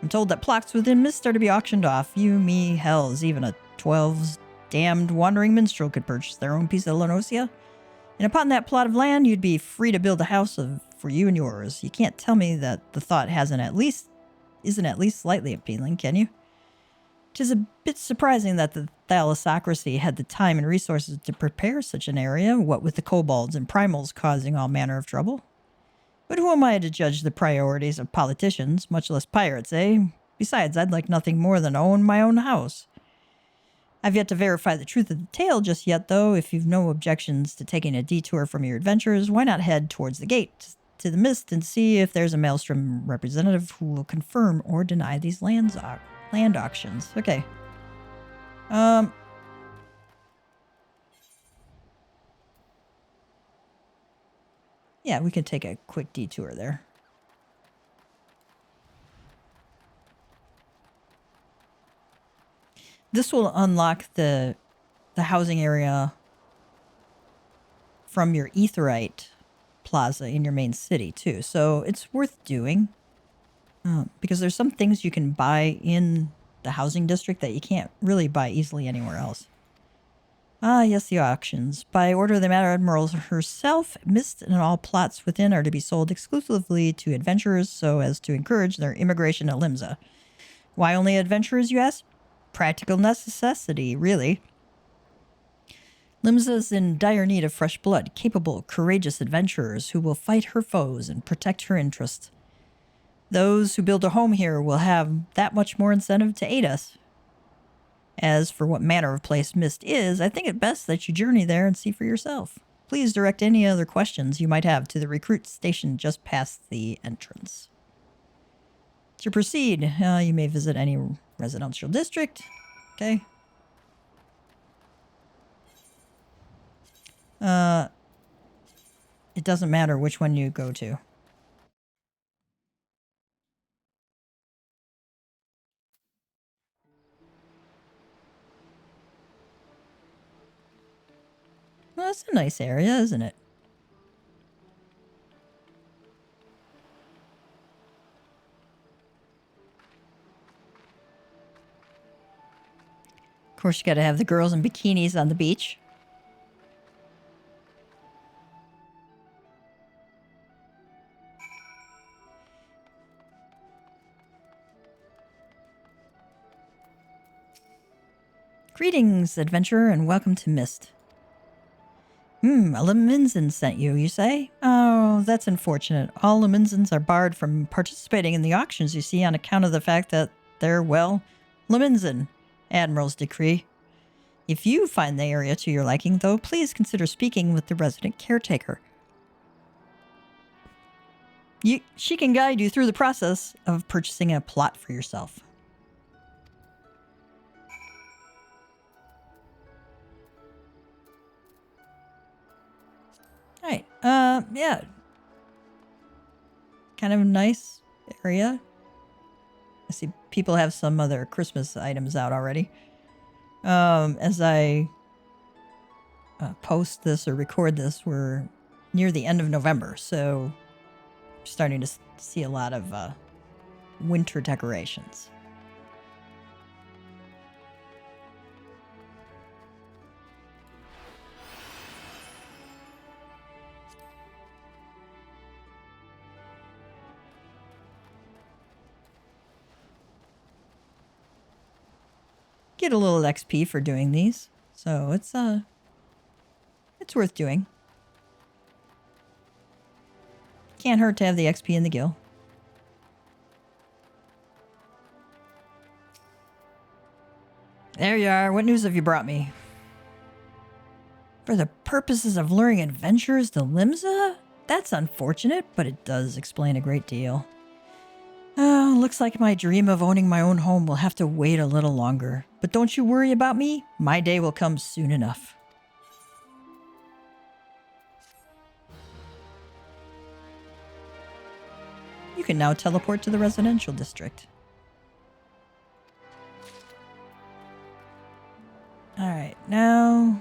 I'm told that plots within Mist are to be auctioned off. You, me, hells, even a 12's damned wandering minstrel could purchase their own piece of Lenosia. And upon that plot of land, you'd be free to build a house for you and yours. You can't tell me that the thought isn't at least slightly appealing, can you? 'Tis a bit surprising that the thalassocracy had the time and resources to prepare such an area, what with the kobolds and primals causing all manner of trouble. But who am I to judge the priorities of politicians, much less pirates, eh? Besides, I'd like nothing more than to own my own house. I've yet to verify the truth of the tale just yet, though. If you've no objections to taking a detour from your adventures, why not head towards the gate to the Mist and see if there's a Maelstrom representative who will confirm or deny these land auctions. Okay. Yeah, we could take a quick detour there. This will unlock the housing area from your Aetheryte plaza in your main city, too. So it's worth doing. Because there's some things you can buy in the housing district that you can't really buy easily anywhere else. Ah, yes, the auctions. By order of the Admiral herself, Mist and all plots within are to be sold exclusively to adventurers so as to encourage their immigration to Limsa. Why only adventurers, you ask? Practical necessity, really. Limsa is in dire need of fresh blood, capable, courageous adventurers who will fight her foes and protect her interests. Those who build a home here will have that much more incentive to aid us. As for what manner of place Mist is, I think it best that you journey there and see for yourself. Please direct any other questions you might have to the recruit station just past the entrance. To proceed, you may visit any residential district. Okay. It doesn't matter which one you go to. Well, that's a nice area, isn't it? Of course, you gotta have the girls in bikinis on the beach. Greetings, adventurer, and welcome to Mist. A Leminzen sent you, you say? Oh, that's unfortunate. All Leminzens are barred from participating in the auctions, you see, on account of the fact that they're, well, Leminzen. Admiral's decree. If you find the area to your liking, though, please consider speaking with the resident caretaker. She can guide you through the process of purchasing a plot for yourself. Alright, yeah. Kind of a nice area. I see people have some other Christmas items out already. As I post this or record this, we're near the end of November, so I'm starting to see a lot of winter decorations. Get a little XP for doing these, so it's worth doing. Can't hurt to have the XP in the guild. There you are. What news have you brought me? For the purposes of luring adventurers to Limsa? That's unfortunate, but it does explain a great deal. Oh, looks like my dream of owning my own home will have to wait a little longer. But don't you worry about me. My day will come soon enough. You can now teleport to the residential district. Alright, now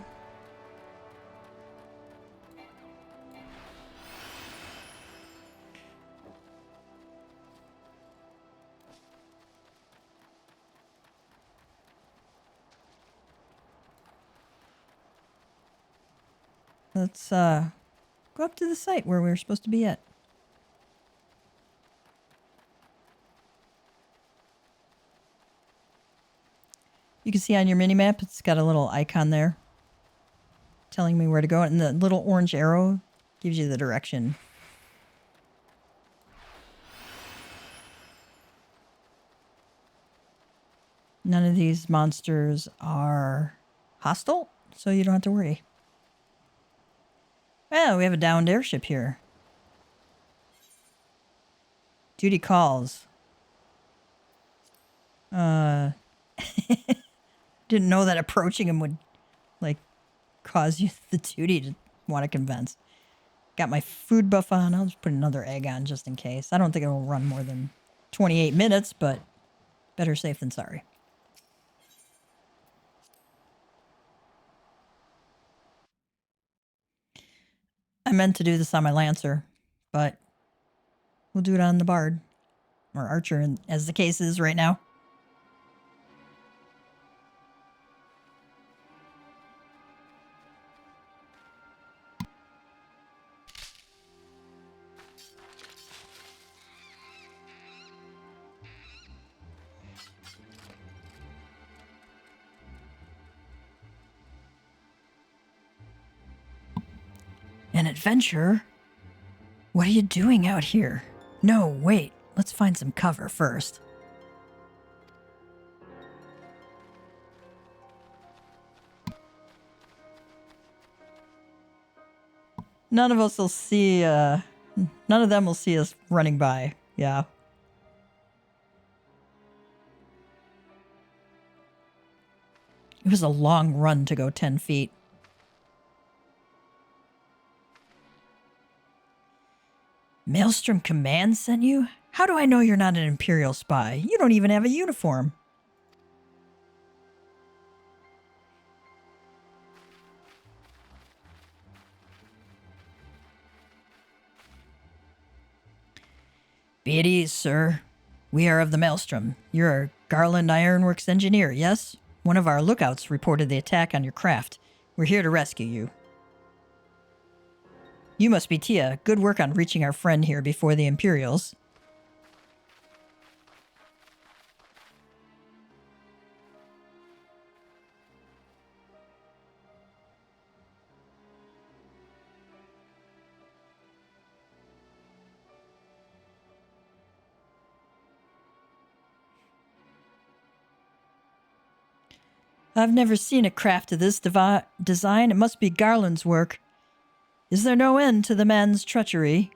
let's go up to the site where we were supposed to be at. You can see on your mini-map, it's got a little icon there telling me where to go. And the little orange arrow gives you the direction. None of these monsters are hostile, so you don't have to worry. Well, we have a downed airship here. Duty calls. Didn't know that approaching him would, like, cause you the duty to want to convince. Got my food buff on. I'll just put another egg on just in case. I don't think it'll run more than 28 minutes, but better safe than sorry. I meant to do this on my Lancer, but we'll do it on the Bard. Or Archer, as the case is right now. An adventure? What are you doing out here? No, wait. Let's find some cover first. None of us will see, none of them will see us running by. Yeah. It was a long run to go 10 feet. Maelstrom Command sent you? How do I know you're not an Imperial spy? You don't even have a uniform. Be at ease, sir. We are of the Maelstrom. You're a Garland Ironworks engineer, yes? One of our lookouts reported the attack on your craft. We're here to rescue you. You must be Tia. Good work on reaching our friend here before the Imperials. I've never seen a craft of this design. It must be Garland's work. Is there no end to the man's treachery?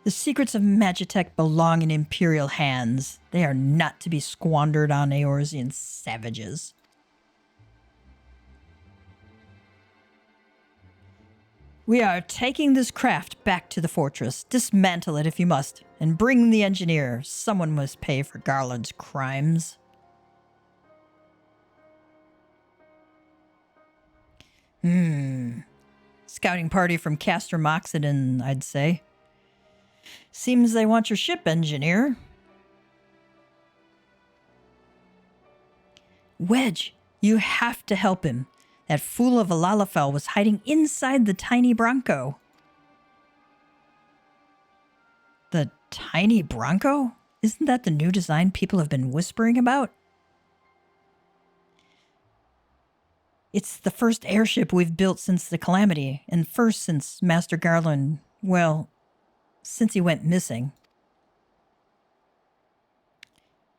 The secrets of Magitech belong in Imperial hands. They are not to be squandered on Eorzean savages. We are taking this craft back to the fortress. Dismantle it if you must, and bring the engineer. Someone must pay for Garland's crimes. Scouting party from Castor Moxidon, I'd say. Seems they want your ship, engineer. Wedge, you have to help him. That fool of a Lalafell was hiding inside the tiny Bronco. The tiny Bronco? Isn't that the new design people have been whispering about? It's the first airship we've built since the Calamity, and first since Master Garland, well, since he went missing.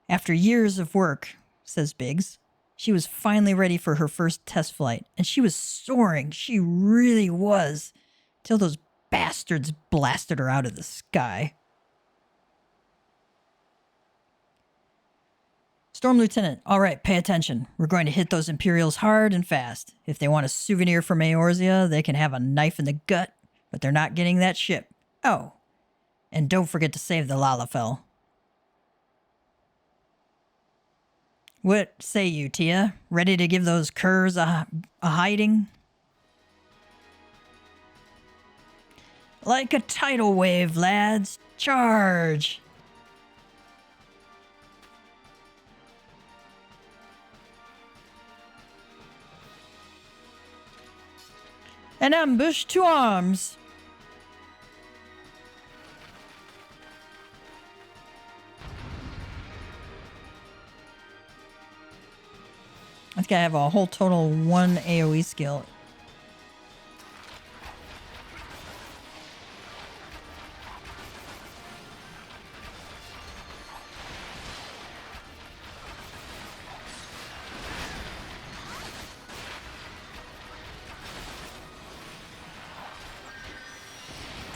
After years of work, says Biggs, she was finally ready for her first test flight, and she was soaring, she really was, till those bastards blasted her out of the sky. Storm Lieutenant, all right, pay attention. We're going to hit those Imperials hard and fast. If they want a souvenir from Eorzea, they can have a knife in the gut, but they're not getting that ship. Oh, and don't forget to save the Lalafell. What say you, Tia? Ready to give those curs a hiding? Like a tidal wave, lads. Charge! An ambush to arms! I think I have a whole total 1 AoE skill.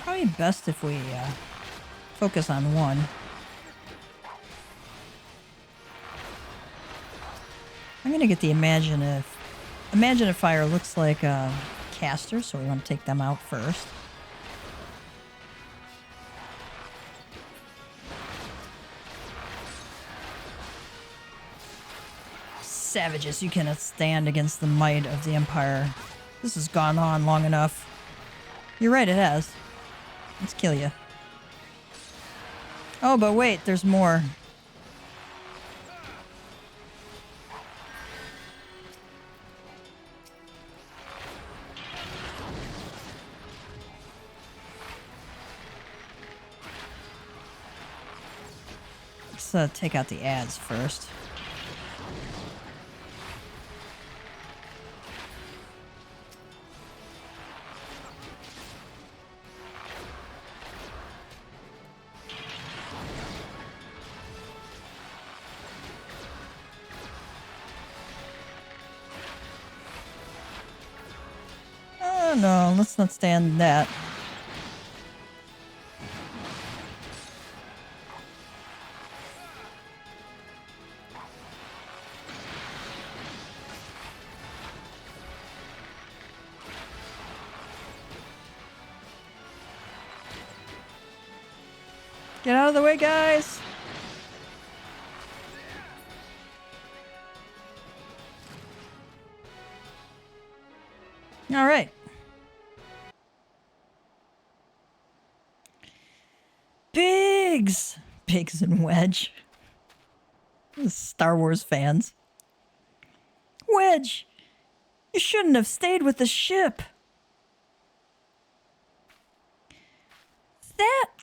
Probably best if we focus on one. I'm gonna get the Imaginifier looks like a caster, so we want to take them out first. Savages, you cannot stand against the might of the Empire. This has gone on long enough. You're right, it has. Let's kill you. Oh, but wait, there's more. Let's take out the ads first. Oh no, let's not stand that. Get out of the way, guys! All right. Biggs! Biggs and Wedge. Star Wars fans. Wedge! You shouldn't have stayed with the ship.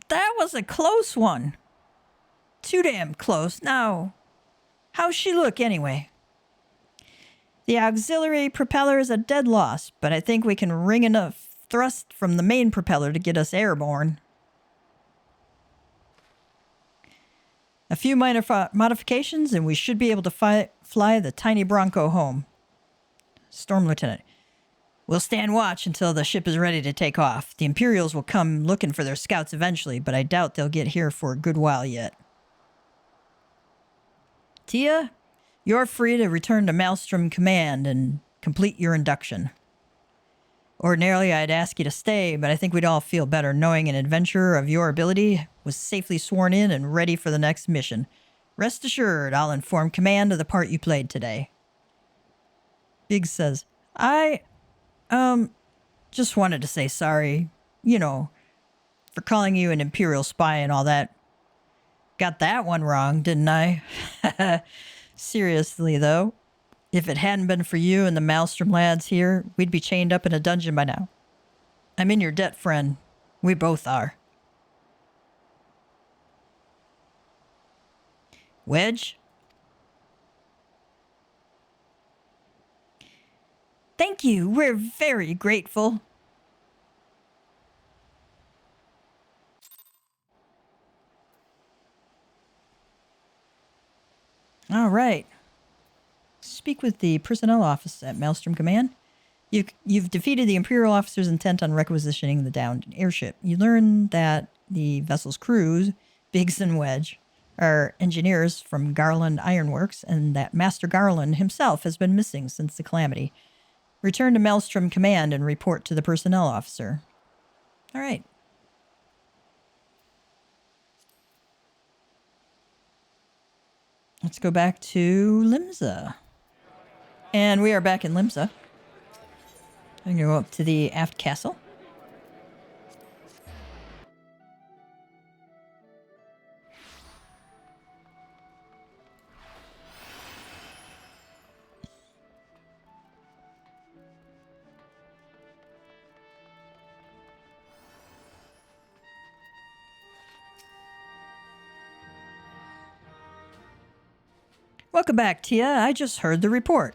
That was a close one. Too damn close. Now, how's she look anyway? The auxiliary propeller is a dead loss, but I think we can wring enough thrust from the main propeller to get us airborne. A few minor modifications and we should be able to fly the tiny Bronco home. Storm Lieutenant. We'll stand watch until the ship is ready to take off. The Imperials will come looking for their scouts eventually, but I doubt they'll get here for a good while yet. Tia, you're free to return to Maelstrom Command and complete your induction. Ordinarily, I'd ask you to stay, but I think we'd all feel better knowing an adventurer of your ability was safely sworn in and ready for the next mission. Rest assured, I'll inform Command of the part you played today. Biggs says, I just wanted to say sorry, you know, for calling you an Imperial spy and all that. Got that one wrong, didn't I? Seriously, though, if it hadn't been for you and the Maelstrom lads here, we'd be chained up in a dungeon by now. I'm in your debt, friend. We both are. Wedge? Thank you. We're very grateful. All right. Speak with the personnel office at Maelstrom Command. You've defeated the Imperial officers intent on requisitioning the downed airship. You learn that the vessel's crews, Biggs and Wedge, are engineers from Garland Ironworks, and that Master Garland himself has been missing since the calamity. Return to Maelstrom Command and report to the personnel officer. All right. Let's go back to Limsa. And we are back in Limsa. I'm going to go up to the aft castle. Welcome back, Tia. I just heard the report.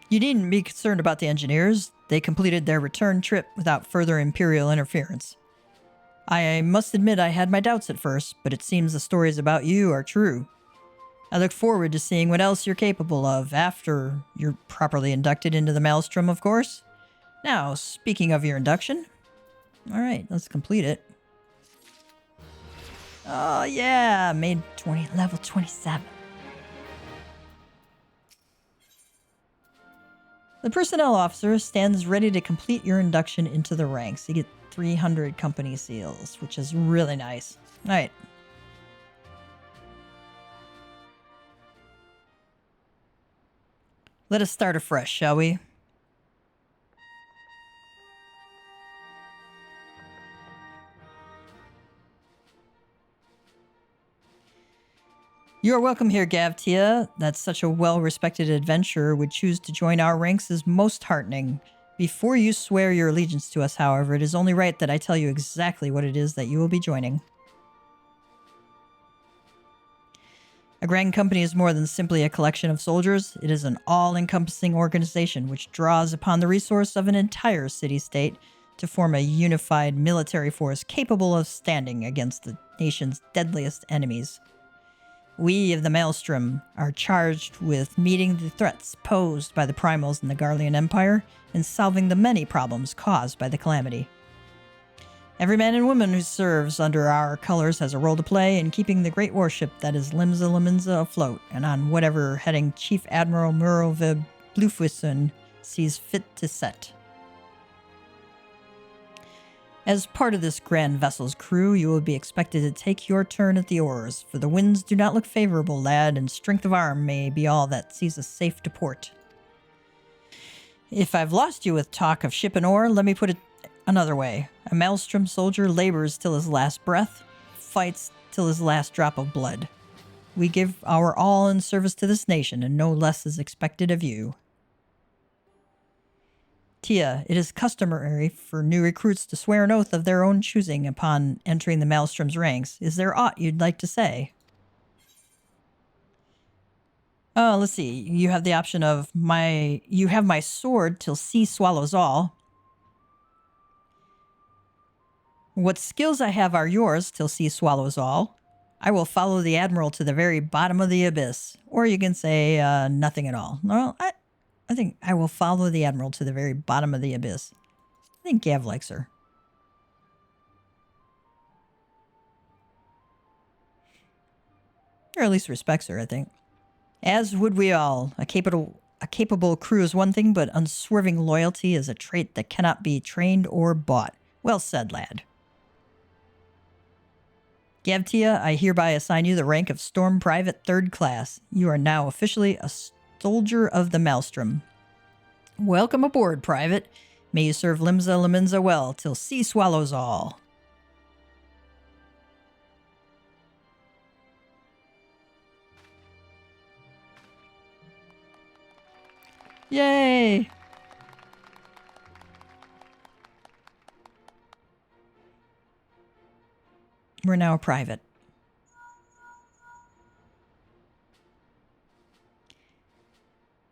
You needn't be concerned about the engineers. They completed their return trip without further Imperial interference. I must admit I had my doubts at first, but it seems the stories about you are true. I look forward to seeing what else you're capable of after you're properly inducted into the Maelstrom, of course. Now, speaking of your induction... Alright, let's complete it. Oh yeah, made level 27. The personnel officer stands ready to complete your induction into the ranks. You get 300 company seals, which is really nice. Alright. Let us start afresh, shall we? You are welcome here, Gavtia. That such a well-respected adventurer would choose to join our ranks is most heartening. Before you swear your allegiance to us, however, it is only right that I tell you exactly what it is that you will be joining. A grand company is more than simply a collection of soldiers. It is an all-encompassing organization which draws upon the resource of an entire city-state to form a unified military force capable of standing against the nation's deadliest enemies. We of the Maelstrom are charged with meeting the threats posed by the primals in the Garlean Empire and solving the many problems caused by the calamity. Every man and woman who serves under our colors has a role to play in keeping the great warship that is Limsa Laminza afloat and on whatever heading Chief Admiral Murovib Blufwison sees fit to set. As part of this grand vessel's crew, you will be expected to take your turn at the oars, for the winds do not look favorable, lad, and strength of arm may be all that sees us safe to port. If I've lost you with talk of ship and oar, let me put it another way. A Maelstrom soldier labors till his last breath, fights till his last drop of blood. We give our all in service to this nation, and no less is expected of you. Tia, it is customary for new recruits to swear an oath of their own choosing upon entering the Maelstrom's ranks. Is there aught you'd like to say? Oh, let's see. You have the option of you have my sword till sea swallows all. What skills I have are yours till sea swallows all. I will follow the Admiral to the very bottom of the abyss. Or you can say nothing at all. Well, I think I will follow the Admiral to the very bottom of the abyss. I think Gav likes her. Or at least respects her, I think. As would we all. A capable crew is one thing, but unswerving loyalty is a trait that cannot be trained or bought. Well said, lad. Gavtia, I hereby assign you the rank of Storm Private 3rd Class. You are now officially a soldier of the Maelstrom. Welcome aboard, Private. May you serve Limsa Laminza well till sea swallows all. Yay! We're now a private.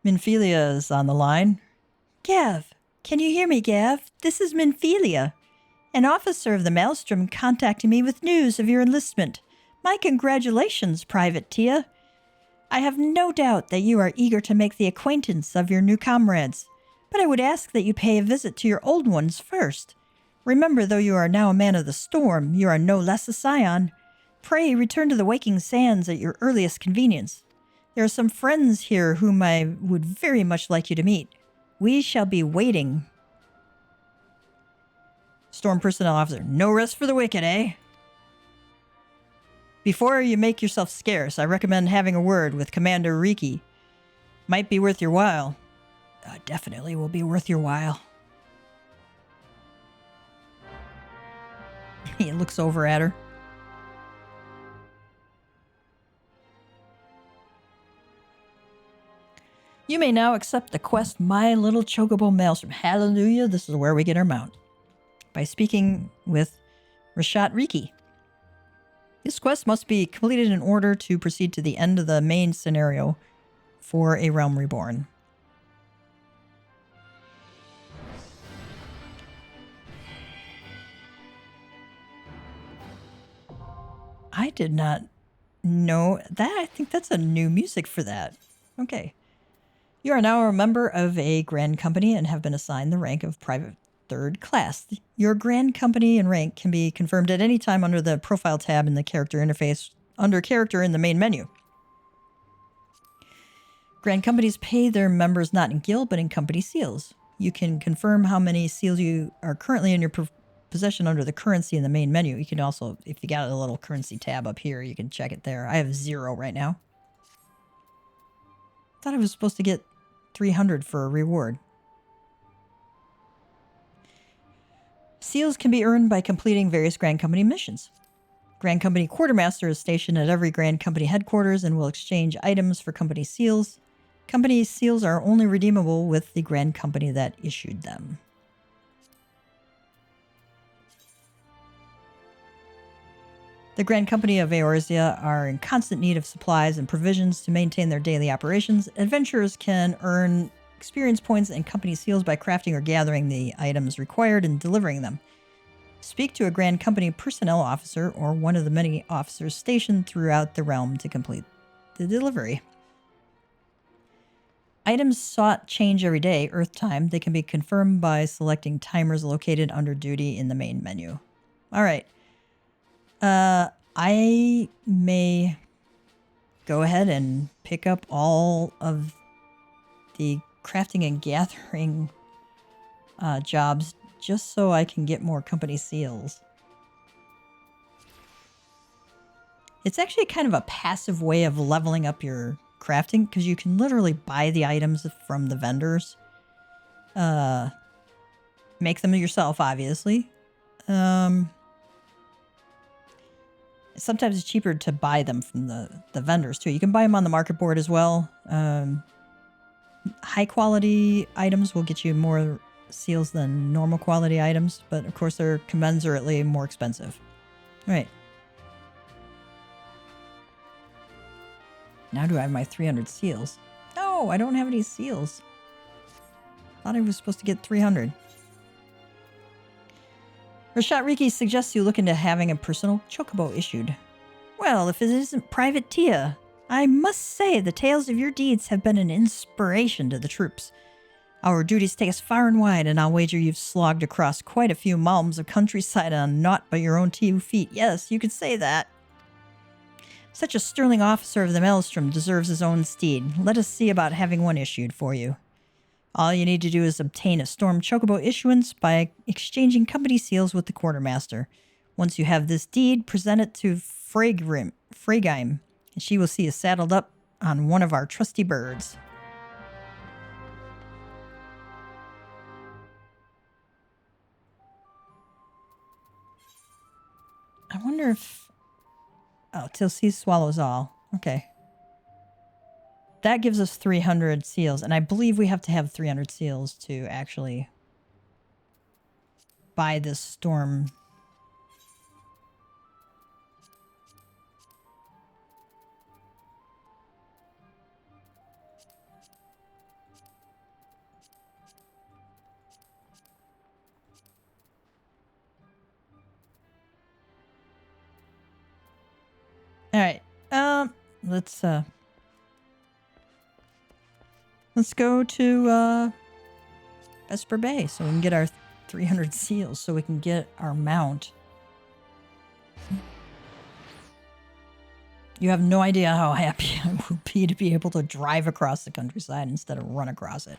Minphilia is on the line. Gav, can you hear me, Gav? This is Minphilia. An officer of the Maelstrom contacted me with news of your enlistment. My congratulations, Private Tia. I have no doubt that you are eager to make the acquaintance of your new comrades, but I would ask that you pay a visit to your old ones first. Remember, though you are now a man of the storm, you are no less a scion. Pray return to the waking sands at your earliest convenience. There are some friends here whom I would very much like you to meet. We shall be waiting. Storm Personnel Officer. No rest for the wicked, eh? Before you make yourself scarce, I recommend having a word with Commander Riki. Might be worth your while. Definitely will be worth your while. He looks over at her. You may now accept the quest My Little Chocobo Maelstrom. Hallelujah, this is where we get our mount. By speaking with Rashat Riki. This quest must be completed in order to proceed to the end of the main scenario for a Realm Reborn. I did not know that. I think that's a new music for that. Okay. You are now a member of a Grand Company and have been assigned the rank of Private 3rd Class. Your Grand Company and rank can be confirmed at any time under the Profile tab in the Character interface, under Character in the main menu. Grand Companies pay their members not in guild, but in company seals. You can confirm how many seals you are currently in your possession under the currency in the main menu. You can also, if you got a little currency tab up here, you can check it there. I have 0 right now. Thought I was supposed to get 300 for a reward. Seals can be earned by completing various Grand Company missions. Grand Company Quartermaster is stationed at every Grand Company headquarters and will exchange items for company seals. Company seals are only redeemable with the Grand Company that issued them. The Grand Company of Eorzea are in constant need of supplies and provisions to maintain their daily operations. Adventurers can earn experience points and company seals by crafting or gathering the items required and delivering them. Speak to a Grand Company personnel officer or one of the many officers stationed throughout the realm to complete the delivery. Items sought change every day, Earth time. They can be confirmed by selecting timers located under duty in the main menu. All right. I may go ahead and pick up all of the crafting and gathering jobs just so I can get more company seals. It's actually kind of a passive way of leveling up your crafting because you can literally buy the items from the vendors. Make them yourself, obviously. Sometimes it's cheaper to buy them from the vendors, too. You can buy them on the market board as well. High quality items will get you more seals than normal quality items, but of course they're commensurately more expensive. All right. Now do I have my 300 seals? No, I don't have any seals. Thought I was supposed to get 300. Rashat Riki suggests you look into having a personal chocobo issued. Well, if it isn't Private Tia, I must say the tales of your deeds have been an inspiration to the troops. Our duties take us far and wide, and I'll wager you've slogged across quite a few malms of countryside on naught but your own 2 feet. Yes, you could say that. Such a sterling officer of the Maelstrom deserves his own steed. Let us see about having one issued for you. All you need to do is obtain a Storm Chocobo issuance by exchanging company seals with the Quartermaster. Once you have this deed, present it to Fragheim, and she will see you saddled up on one of our trusty birds. I wonder if... Oh, till sea swallows all. Okay. That gives us 300 seals, and I believe we have to have 300 seals to actually buy this storm. All right. Let's go to Vesper Bay so we can get our 300 seals so we can get our mount. You have no idea how happy I will be to be able to drive across the countryside instead of run across it.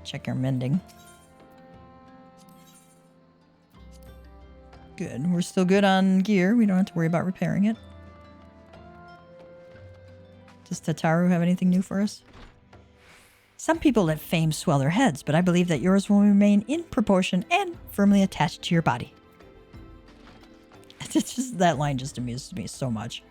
Check our mending. Good. We're still good on gear. We don't have to worry about repairing it. Does Tataru have anything new for us? Some people let fame swell their heads, but I believe that yours will remain in proportion and firmly attached to your body. It's just, that line just amuses me so much.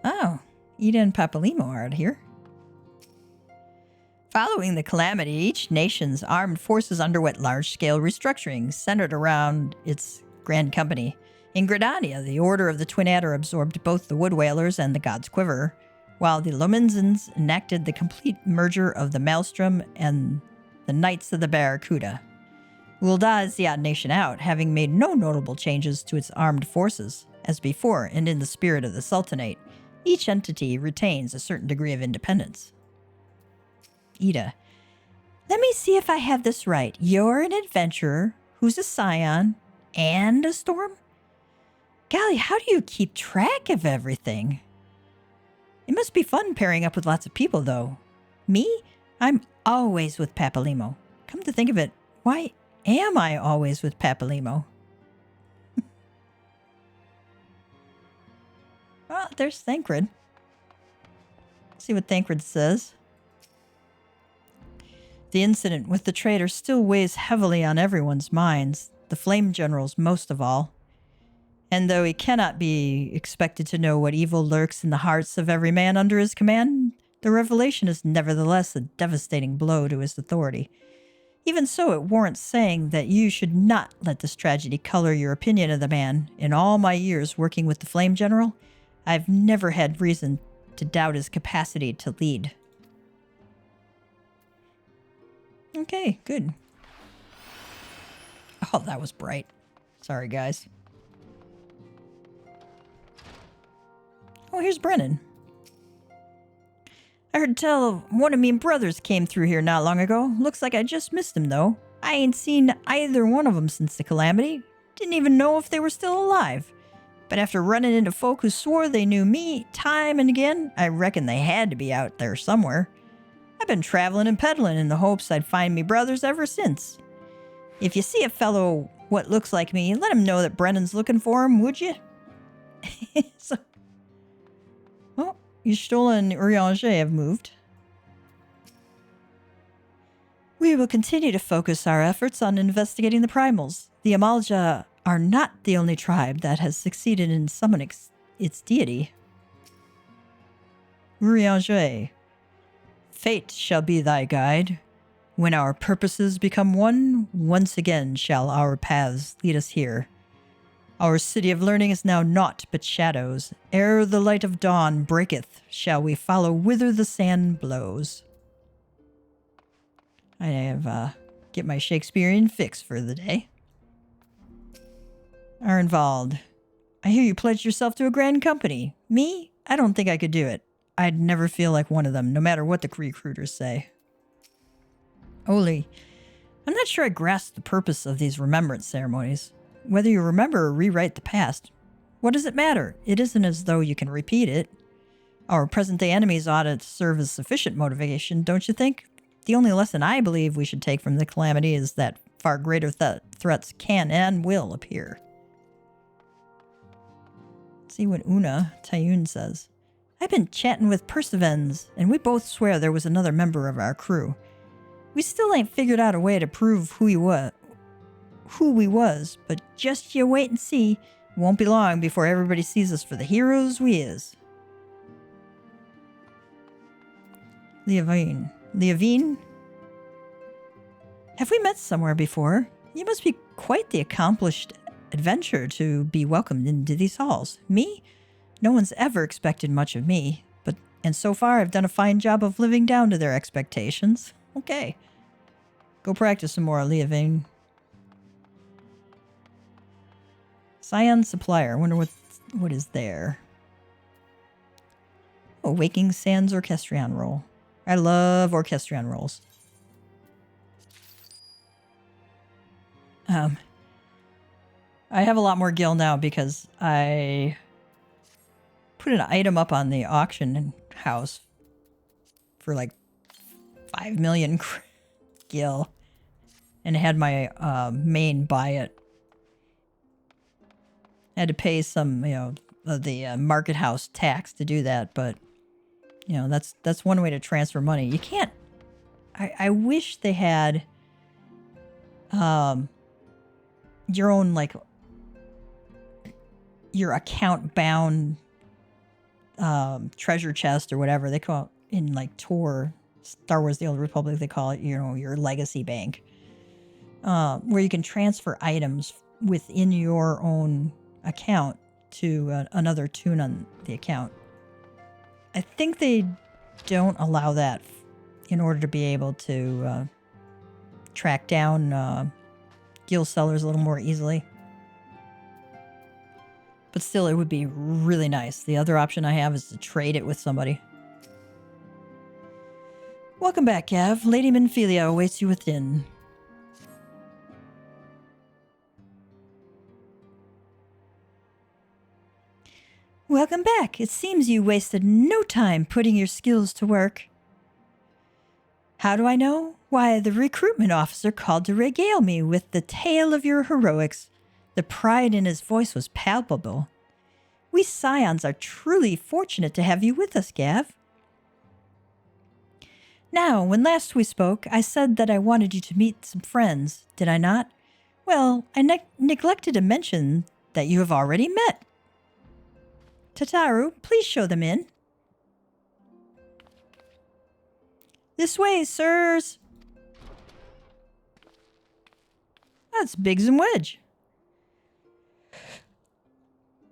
Oh, Ida and Papalimo are out here. Following the calamity, each nation's armed forces underwent large-scale restructuring centered around its grand company. In Gridania, the Order of the Twin Adder absorbed both the Wood Whalers and the God's Quiver, while the Lominzans enacted the complete merger of the Maelstrom and the Knights of the Barracuda. Ul'dah is the odd nation out, having made no notable changes to its armed forces. As before, and in the spirit of the Sultanate, each entity retains a certain degree of independence. Ida. Let me see if I have this right. You're an adventurer who's a scion and a storm? Golly, how do you keep track of everything? It must be fun pairing up with lots of people, though. Me? I'm always with Papalimo. Come to think of it, why am I always with Papalimo? Well, there's Thancred. Let's see what Thancred says. The incident with the traitor still weighs heavily on everyone's minds, the Flame General's most of all. And though he cannot be expected to know what evil lurks in the hearts of every man under his command, the revelation is nevertheless a devastating blow to his authority. Even so, it warrants saying that you should not let this tragedy color your opinion of the man. In all my years working with the Flame General, I've never had reason to doubt his capacity to lead. Okay, good. Oh, that was bright. Sorry, guys. Oh, here's Brennan. I heard tell one of me brothers came through here not long ago. Looks like I just missed him, though. I ain't seen either one of them since the calamity. Didn't even know if they were still alive. But after running into folk who swore they knew me time and again, I reckon they had to be out there somewhere. I've been traveling and peddling in the hopes I'd find me brothers ever since. If you see a fellow what looks like me, let him know that Brennan's looking for him, would you? So, well, Y'shtola and Urianger have moved. We will continue to focus our efforts on investigating the primals. The Amalja are not the only tribe that has succeeded in summoning its deity. Urianger. Fate shall be thy guide. When our purposes become one, once again shall our paths lead us here. Our city of learning is now naught but shadows. Ere the light of dawn breaketh, shall we follow whither the sand blows. I have, get my Shakespearean fix for the day. Arnvald. I hear you pledged yourself to a grand company. Me? I don't think I could do it. I'd never feel like one of them, no matter what the recruiters say. Oli. I'm not sure I grasp the purpose of these remembrance ceremonies. Whether you remember or rewrite the past, what does it matter? It isn't as though you can repeat it. Our present-day enemies ought to serve as sufficient motivation, don't you think? The only lesson I believe we should take from the calamity is that far greater threats can and will appear. Let's see what Una Tayun says. I've been chatting with Percivens, and we both swear there was another member of our crew. We still ain't figured out a way to prove who we was, but just you wait and see. It won't be long before everybody sees us for the heroes we is. Leavine? Have we met somewhere before? You must be quite the accomplished adventurer to be welcomed into these halls. Me? No one's ever expected much of me, and so far I've done a fine job of living down to their expectations. Okay. Go practice some more, Leavine. Scion Supplier. I wonder what is there. Oh, Waking Sands Orchestrion roll. I love Orchestrion rolls. I have a lot more gil now because I put an item up on the auction house for like 5 million gil and had my main buy it. I had to pay some, the market house tax to do that, but that's one way to transfer money. You can't. I wish they had your own, like, your account bound treasure chest or whatever they call it in like Tor, Star Wars: The Old Republic. They call it, your legacy bank, where you can transfer items within your own account to another toon on the account. I think they don't allow that in order to be able to track down guild sellers a little more easily. But still, it would be really nice. The other option I have is to trade it with somebody. Welcome back, Gav. Lady Minfilia awaits you within. Welcome back. It seems you wasted no time putting your skills to work. How do I know? Why, the recruitment officer called to regale me with the tale of your heroics. The pride in his voice was palpable. We Scions are truly fortunate to have you with us, Gav. Now, when last we spoke, I said that I wanted you to meet some friends, did I not? Well, I neglected to mention that you have already met. Tataru, please show them in. This way, sirs. That's Biggs and Wedge.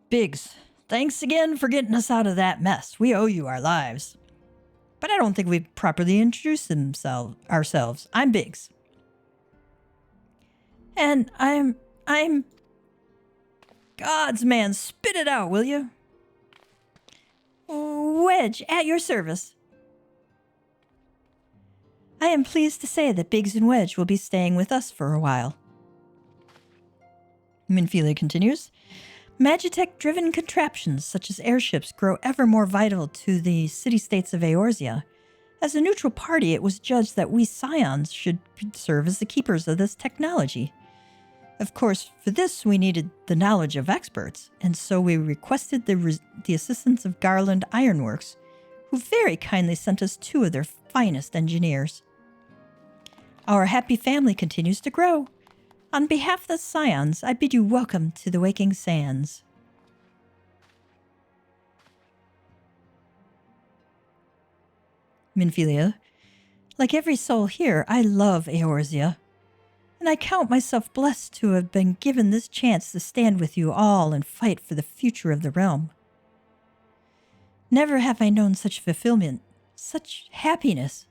Biggs, thanks again for getting us out of that mess. We owe you our lives. But I don't think we've properly introduced ourselves. I'm Biggs. And I'm... God's man, spit it out, will you? Wedge, at your service. I am pleased to say that Biggs and Wedge will be staying with us for a while. Minfilia continues. Magitech-driven contraptions such as airships grow ever more vital to the city-states of Eorzea. As a neutral party, it was judged that we Scions should serve as the keepers of this technology. Of course, for this we needed the knowledge of experts, and so we requested the assistance of Garland Ironworks, who very kindly sent us 2 of their finest engineers. Our happy family continues to grow. On behalf of the Scions, I bid you welcome to the Waking Sands. Minfilia, like every soul here, I love Eorzea, and I count myself blessed to have been given this chance to stand with you all and fight for the future of the realm. Never have I known such fulfillment, such happiness.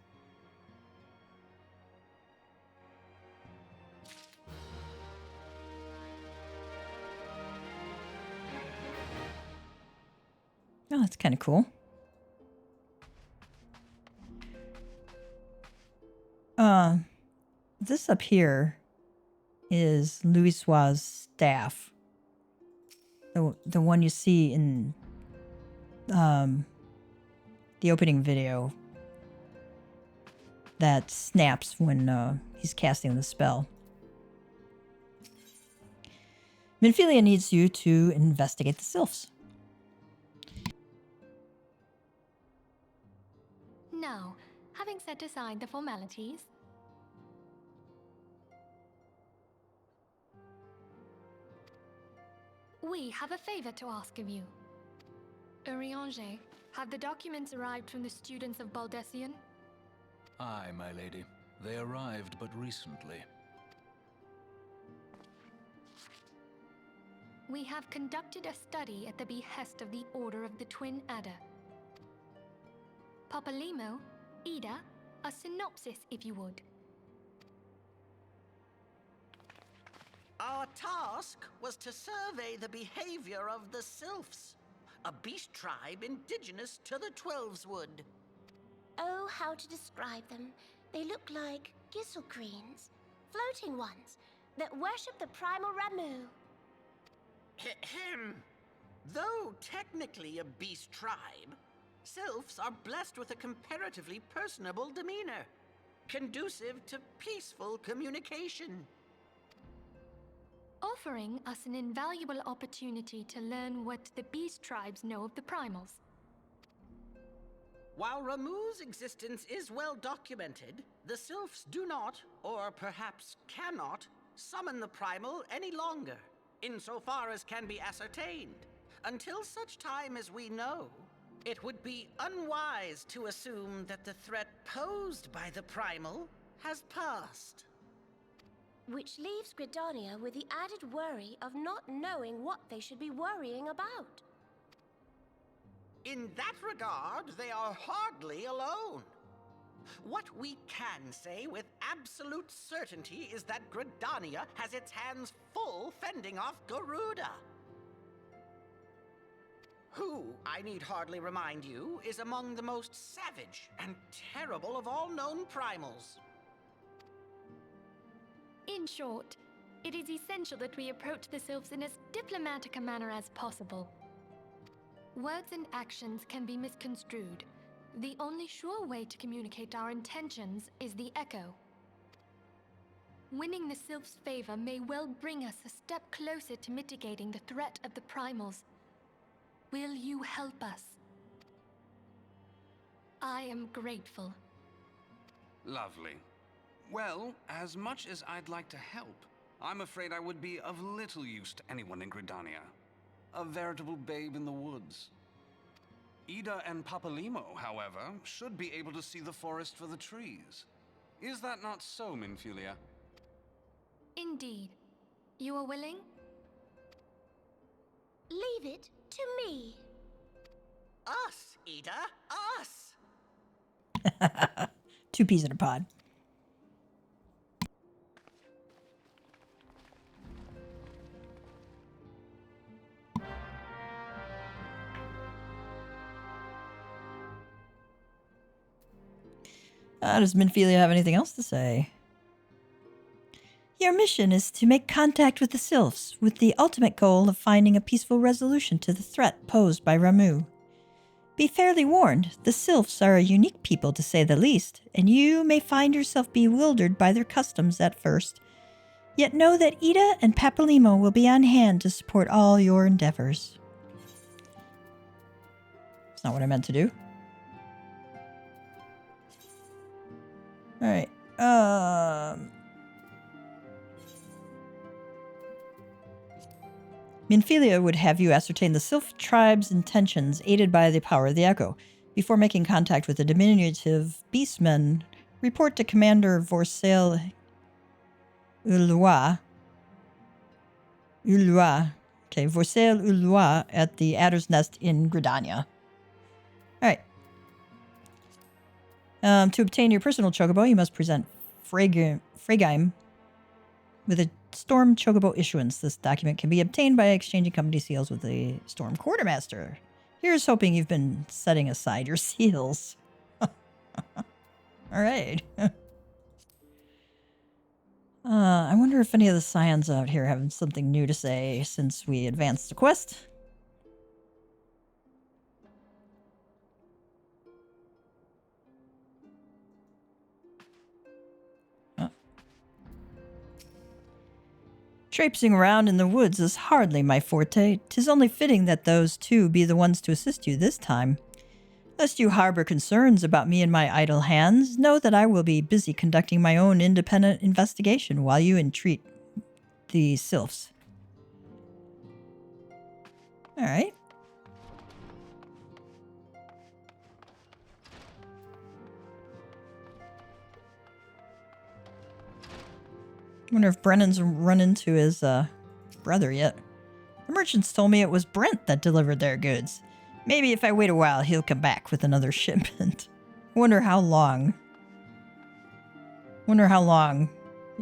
Oh, that's kind of cool. This up here is Louisoix's staff. The one you see in the opening video that snaps when he's casting the spell. Minfilia needs you to investigate the sylphs. Now, having set aside the formalities, we have a favor to ask of you. Urianger, have the documents arrived from the students of Baldessian? Aye, my lady. They arrived but recently. We have conducted a study at the behest of the Order of the Twin Adder. Papalimo, Ida, a synopsis if you would. Our task was to survey the behavior of the sylphs, a beast tribe indigenous to the Twelveswood. Oh, how to describe them. They look like gisselcreens, floating ones, that worship the primal Ramu. Ahem. Though technically a beast tribe, sylphs are blessed with a comparatively personable demeanor, conducive to peaceful communication. Offering us an invaluable opportunity to learn what the beast tribes know of the primals. While Ramu's existence is well documented, the sylphs do not, or perhaps cannot, summon the primal any longer, insofar as can be ascertained, until such time as we know It would be unwise to assume that the threat posed by the primal has passed. Which leaves Gridania with the added worry of not knowing what they should be worrying about. In that regard, they are hardly alone. What we can say with absolute certainty is that Gridania has its hands full fending off Garuda, who, I need hardly remind you, is among the most savage and terrible of all known primals. In short, it is essential that we approach the sylphs in as diplomatic a manner as possible. Words and actions can be misconstrued. The only sure way to communicate our intentions is the echo. Winning the sylphs' favor may well bring us a step closer to mitigating the threat of the primals. Will you help us? I am grateful. Lovely. Well, as much as I'd like to help, I'm afraid I would be of little use to anyone in Gridania. A veritable babe in the woods. Ida and Papalimo, however, should be able to see the forest for the trees. Is that not so, Minfilia? Indeed. You are willing? Leave it to me. Us, Ida, us! 2 peas in a pod. Does Minfilia have anything else to say? Your mission is to make contact with the sylphs, with the ultimate goal of finding a peaceful resolution to the threat posed by Ramuh. Be fairly warned, the sylphs are a unique people to say the least, and you may find yourself bewildered by their customs at first. Yet know that Ida and Papalimo will be on hand to support all your endeavors. That's not what I meant to do. Alright, Minfilia would have you ascertain the Sylph tribe's intentions aided by the power of the Echo. Before making contact with the diminutive beastmen, report to Commander Vorsail Ulloa. Vorsail Ulloa at the Adder's Nest in Gridania. Alright. To obtain your personal chocobo, you must present Fragime with a Storm Chocobo issuance. This document can be obtained by exchanging company seals with the Storm Quartermaster. Here's hoping you've been setting aside your seals. Alright. I wonder if any of the scions out here have something new to say since we advanced the quest. Traipsing around in the woods is hardly my forte. 'Tis only fitting that those two be the ones to assist you this time. Lest you harbor concerns about me and my idle hands, know that I will be busy conducting my own independent investigation while you entreat the sylphs. Alright. Wonder if Brennan's run into his brother yet. The merchants told me it was Brent that delivered their goods. Maybe if I wait a while, he'll come back with another shipment. Wonder how long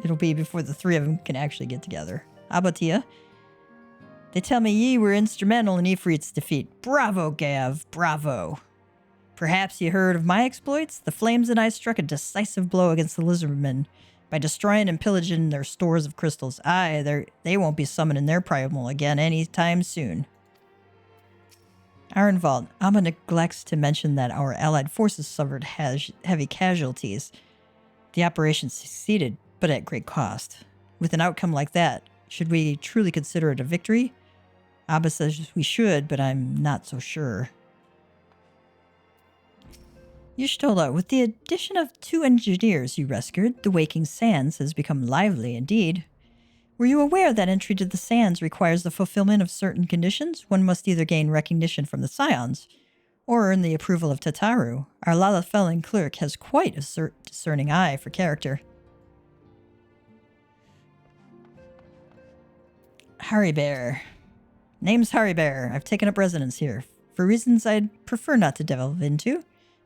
it'll be before the three of them can actually get together. Abatia. They tell me ye were instrumental in Ifrit's defeat. Bravo, Gav, bravo. Perhaps you heard of my exploits? The flames and I struck a decisive blow against the lizardmen by destroying and pillaging their stores of crystals. Aye, they won't be summoning their primal again anytime soon. Ironvald, Amma neglects to mention that our allied forces suffered heavy casualties. The operation succeeded, but at great cost. With an outcome like that, should we truly consider it a victory? Abba says we should, but I'm not so sure. Y'shtola, with the addition of 2 engineers you rescued, the Waking Sands has become lively indeed. Were you aware that entry to the Sands requires the fulfillment of certain conditions? One must either gain recognition from the Scions, or earn the approval of Tataru, our Lalafellan clerk has quite a discerning eye for character. Haribear. Name's Haribear. I've taken up residence here. For reasons I'd prefer not to delve into.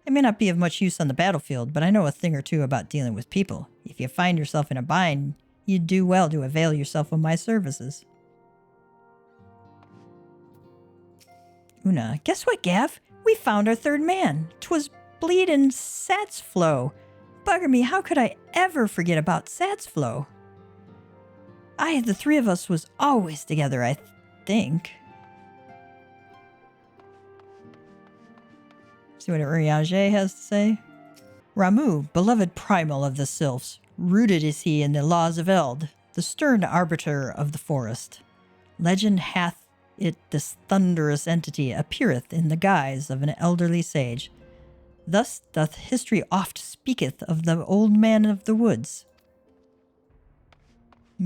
I may not be of much use on the battlefield, but I know a thing or two about dealing with people. If you find yourself in a bind, you'd do well to avail yourself of my services. Una, guess what, Gav? We found our third man. 'Twas bleedin' Satsflow. Bugger me, how could I ever forget about Satsflow? The three of us was always together, I think. See what Urianger has to say. Ramu, beloved primal of the sylphs, rooted is he in the laws of Eld, the stern arbiter of the forest. Legend hath it this thunderous entity appeareth in the guise of an elderly sage. Thus doth history oft speaketh of the old man of the woods.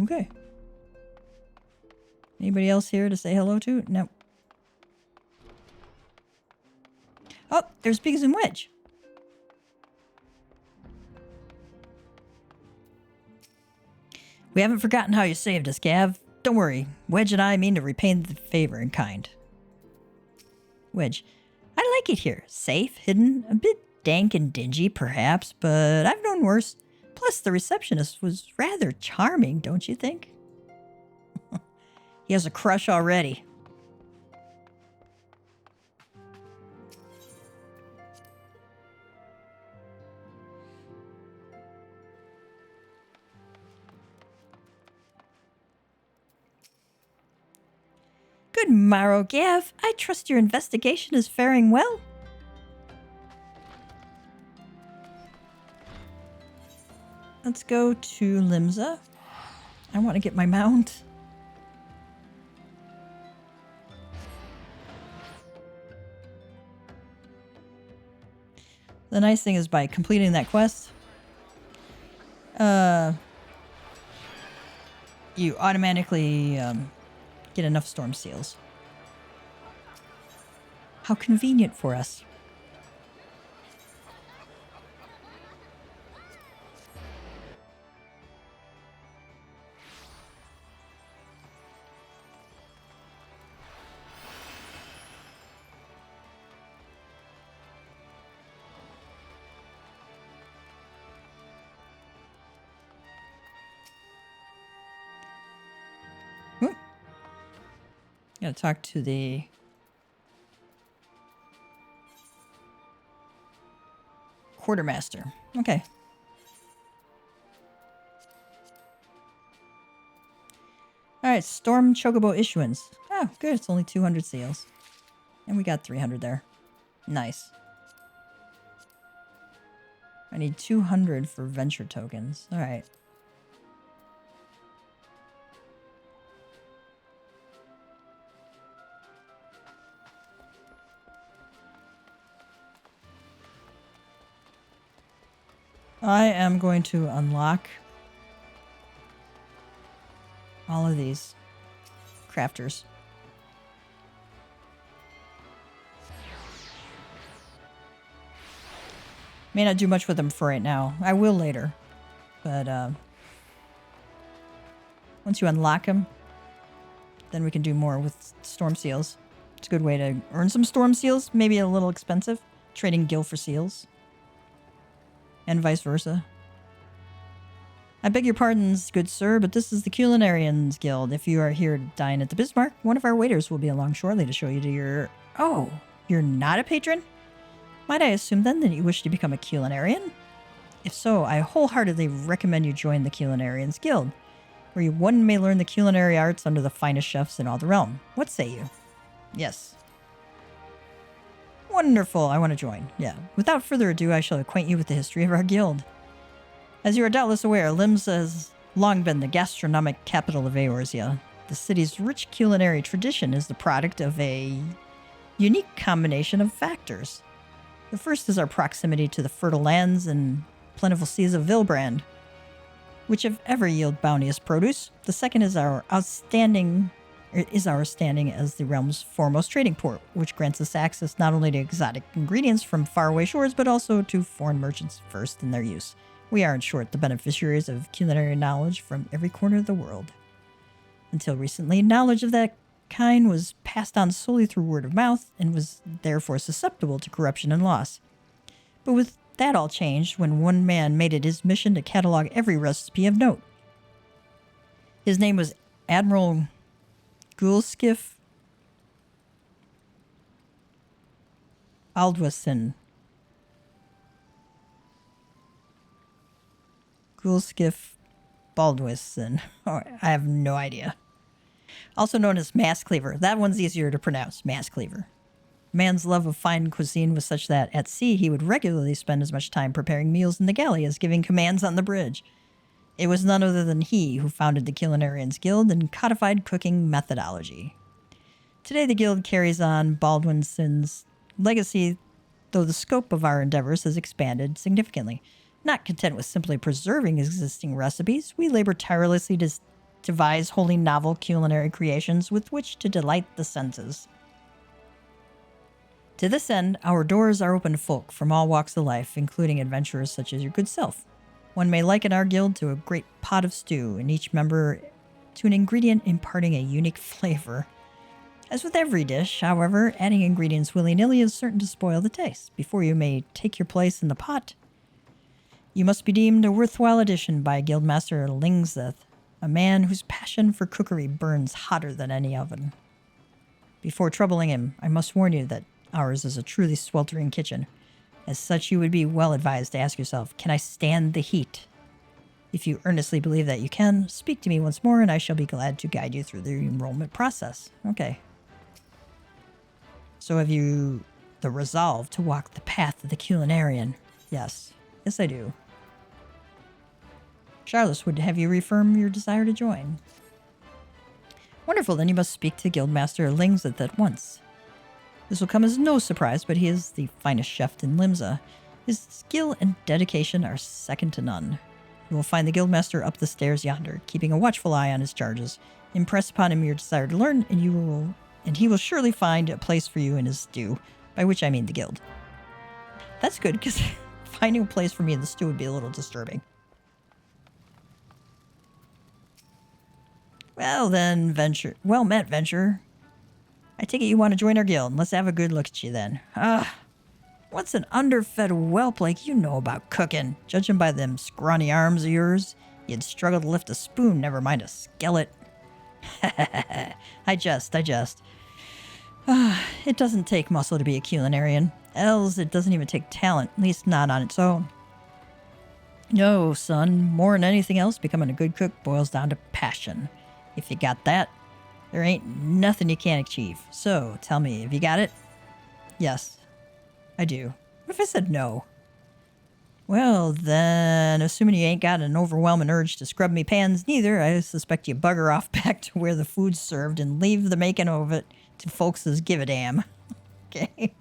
Okay. Anybody else here to say hello to? No. Oh, there's Biggs and Wedge. We haven't forgotten how you saved us, Gav. Don't worry, Wedge and I mean to repay the favor in kind. Wedge, I like it here. Safe, hidden, a bit dank and dingy, perhaps, but I've known worse. Plus, the receptionist was rather charming, don't you think? He has a crush already. Good morrow, Gav. I trust your investigation is faring well. Let's go to Limsa. I want to get my mount. The nice thing is by completing that quest, you automatically get enough storm seals. How convenient for us. Gotta talk to the quartermaster. Okay. Alright, Storm Chocobo issuance. Oh, good. It's only 200 seals. And we got 300 there. Nice. I need 200 for venture tokens. Alright. I am going to unlock all of these crafters. May not do much with them for right now. I will later. But once you unlock them, then we can do more with storm seals. It's a good way to earn some storm seals. Maybe a little expensive. Trading gil for seals. And vice versa. I beg your pardons, good sir, but this is the Culinarians Guild. If you are here to dine at the Bismarck, one of our waiters will be along shortly to show you to your... Oh, you're not a patron? Might I assume then that you wish to become a culinarian? If so, I wholeheartedly recommend you join the Culinarians Guild, where one may learn the culinary arts under the finest chefs in all the realm. What say you? Yes. Wonderful, I want to join. Yeah. Without further ado, I shall acquaint you with the history of our guild. As you are doubtless aware, Limsa has long been the gastronomic capital of Eorzea. The city's rich culinary tradition is the product of a unique combination of factors. The first is our proximity to the fertile lands and plentiful seas of Vilbrand, which have ever yielded bounteous produce. The second is our outstanding It is our standing as the realm's foremost trading port, which grants us access not only to exotic ingredients from faraway shores, but also to foreign merchants versed in their use. We are, in short, the beneficiaries of culinary knowledge from every corner of the world. Until recently, knowledge of that kind was passed on solely through word of mouth and was therefore susceptible to corruption and loss. But with that all changed when one man made it his mission to catalog every recipe of note. His name was Admiral Gulskiff Aldwison. Gulskiff Baldwin. Oh, I have no idea. Also known as Mass Cleaver. That one's easier to pronounce, Mass Cleaver. Man's love of fine cuisine was such that at sea he would regularly spend as much time preparing meals in the galley as giving commands on the bridge. It was none other than he who founded the Culinarians Guild and codified cooking methodology. Today the guild carries on Baldwinson's legacy, though the scope of our endeavors has expanded significantly. Not content with simply preserving existing recipes, we labor tirelessly to devise wholly novel culinary creations with which to delight the senses. To this end, our doors are open to folk from all walks of life, including adventurers such as your good self. One may liken our guild to a great pot of stew, and each member to an ingredient imparting a unique flavor. As with every dish, however, adding ingredients willy-nilly is certain to spoil the taste. Before you may take your place in the pot, you must be deemed a worthwhile addition by Guildmaster Lingseth, a man whose passion for cookery burns hotter than any oven. Before troubling him, I must warn you that ours is a truly sweltering kitchen. As such, you would be well advised to ask yourself, can I stand the heat? If you earnestly believe that you can, speak to me once more and I shall be glad to guide you through the enrollment process. Okay. So have you the resolve to walk the path of the culinarian? Yes. Yes, I do. Charles would have you reaffirm your desire to join. Wonderful, then you must speak to Guildmaster Lingseth at once. This will come as no surprise, but he is the finest chef in Limsa. His skill and dedication are second to none. You will find the Guildmaster up the stairs yonder, keeping a watchful eye on his charges. Impress upon him your desire to learn, and he will surely find a place for you in his stew, by which I mean the guild. That's good, because finding a place for me in the stew would be a little disturbing. Well then, Venture. Well met, Venture. I take it you want to join our guild. Let's have a good look at you then. What's an underfed whelp like you know about cooking? Judging by them scrawny arms of yours, you'd struggle to lift a spoon, never mind a skillet. I jest. It doesn't take muscle to be a culinarian. Else, it doesn't even take talent, at least not on its own. No, son, more than anything else, becoming a good cook boils down to passion. If you got that, there ain't nothing you can't achieve. So, tell me, have you got it? Yes, I do. What if I said no? Well, then, assuming you ain't got an overwhelming urge to scrub me pans neither, I suspect you bugger off back to where the food's served and leave the making of it to folks as give a damn. Okay?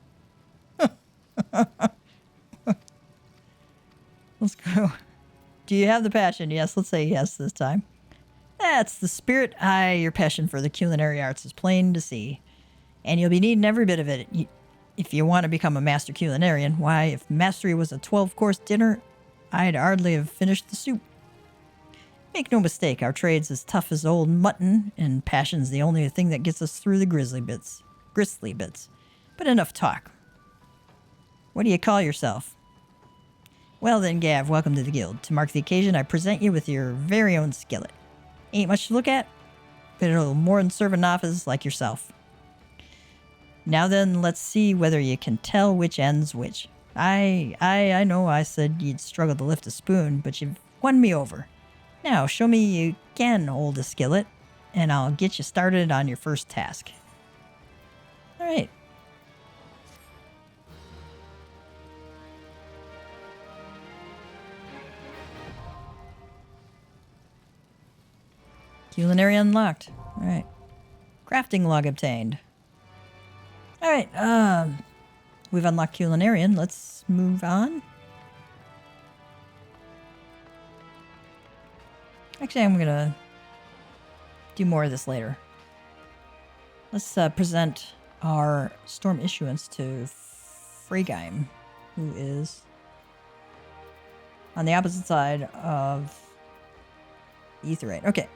Let's go. Do you have the passion? Yes, let's say yes this time. That's the spirit. Aye, your passion for the culinary arts is plain to see. And you'll be needing every bit of it if you want to become a master culinarian. Why, if mastery was a 12-course dinner, I'd hardly have finished the soup. Make no mistake, our trade's as tough as old mutton, and passion's the only thing that gets us through the gristly bits. But enough talk. What do you call yourself? Well then, Gav, welcome to the guild. To mark the occasion, I present you with your very own skillet. Ain't much to look at, but it'll more than serve a novice like yourself. Now then, let's see whether you can tell which end's which. I know I said you'd struggle to lift a spoon, but you've won me over. Now, show me you can hold a skillet, and I'll get you started on your first task. Alright. Culinary unlocked. Alright. Crafting log obtained. Alright, we've unlocked Culinarian. Let's move on. Actually, I'm gonna do more of this later. Let's present our storm issuance to Fregeim, who is on the opposite side of the Aetheryte. Okay,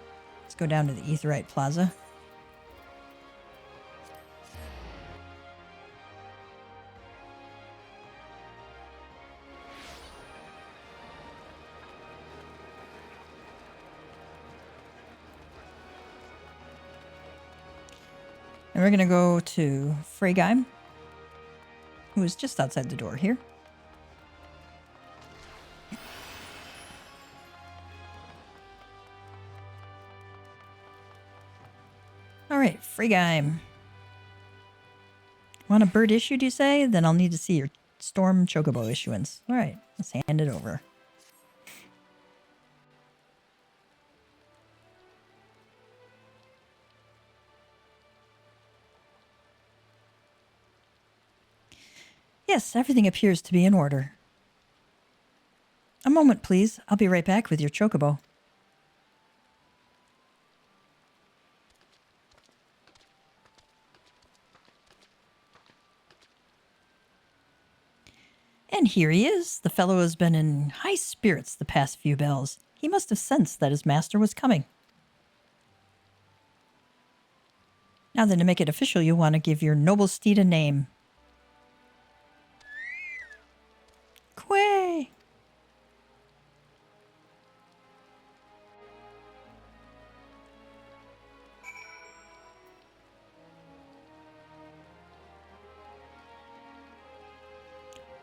let's go down to the Aetheryte Plaza. And we're going to go to Fregeim, who is just outside the door here. All right, Fregeim. Want a bird issue, do you say? Then I'll need to see your Storm Chocobo issuance. All right, let's hand it over. Yes, everything appears to be in order. A moment, please. I'll be right back with your Chocobo. And here he is. The fellow has been in high spirits the past few bells. He must have sensed that his master was coming. Now then, to make it official, you'll want to give your noble steed a name. Quay!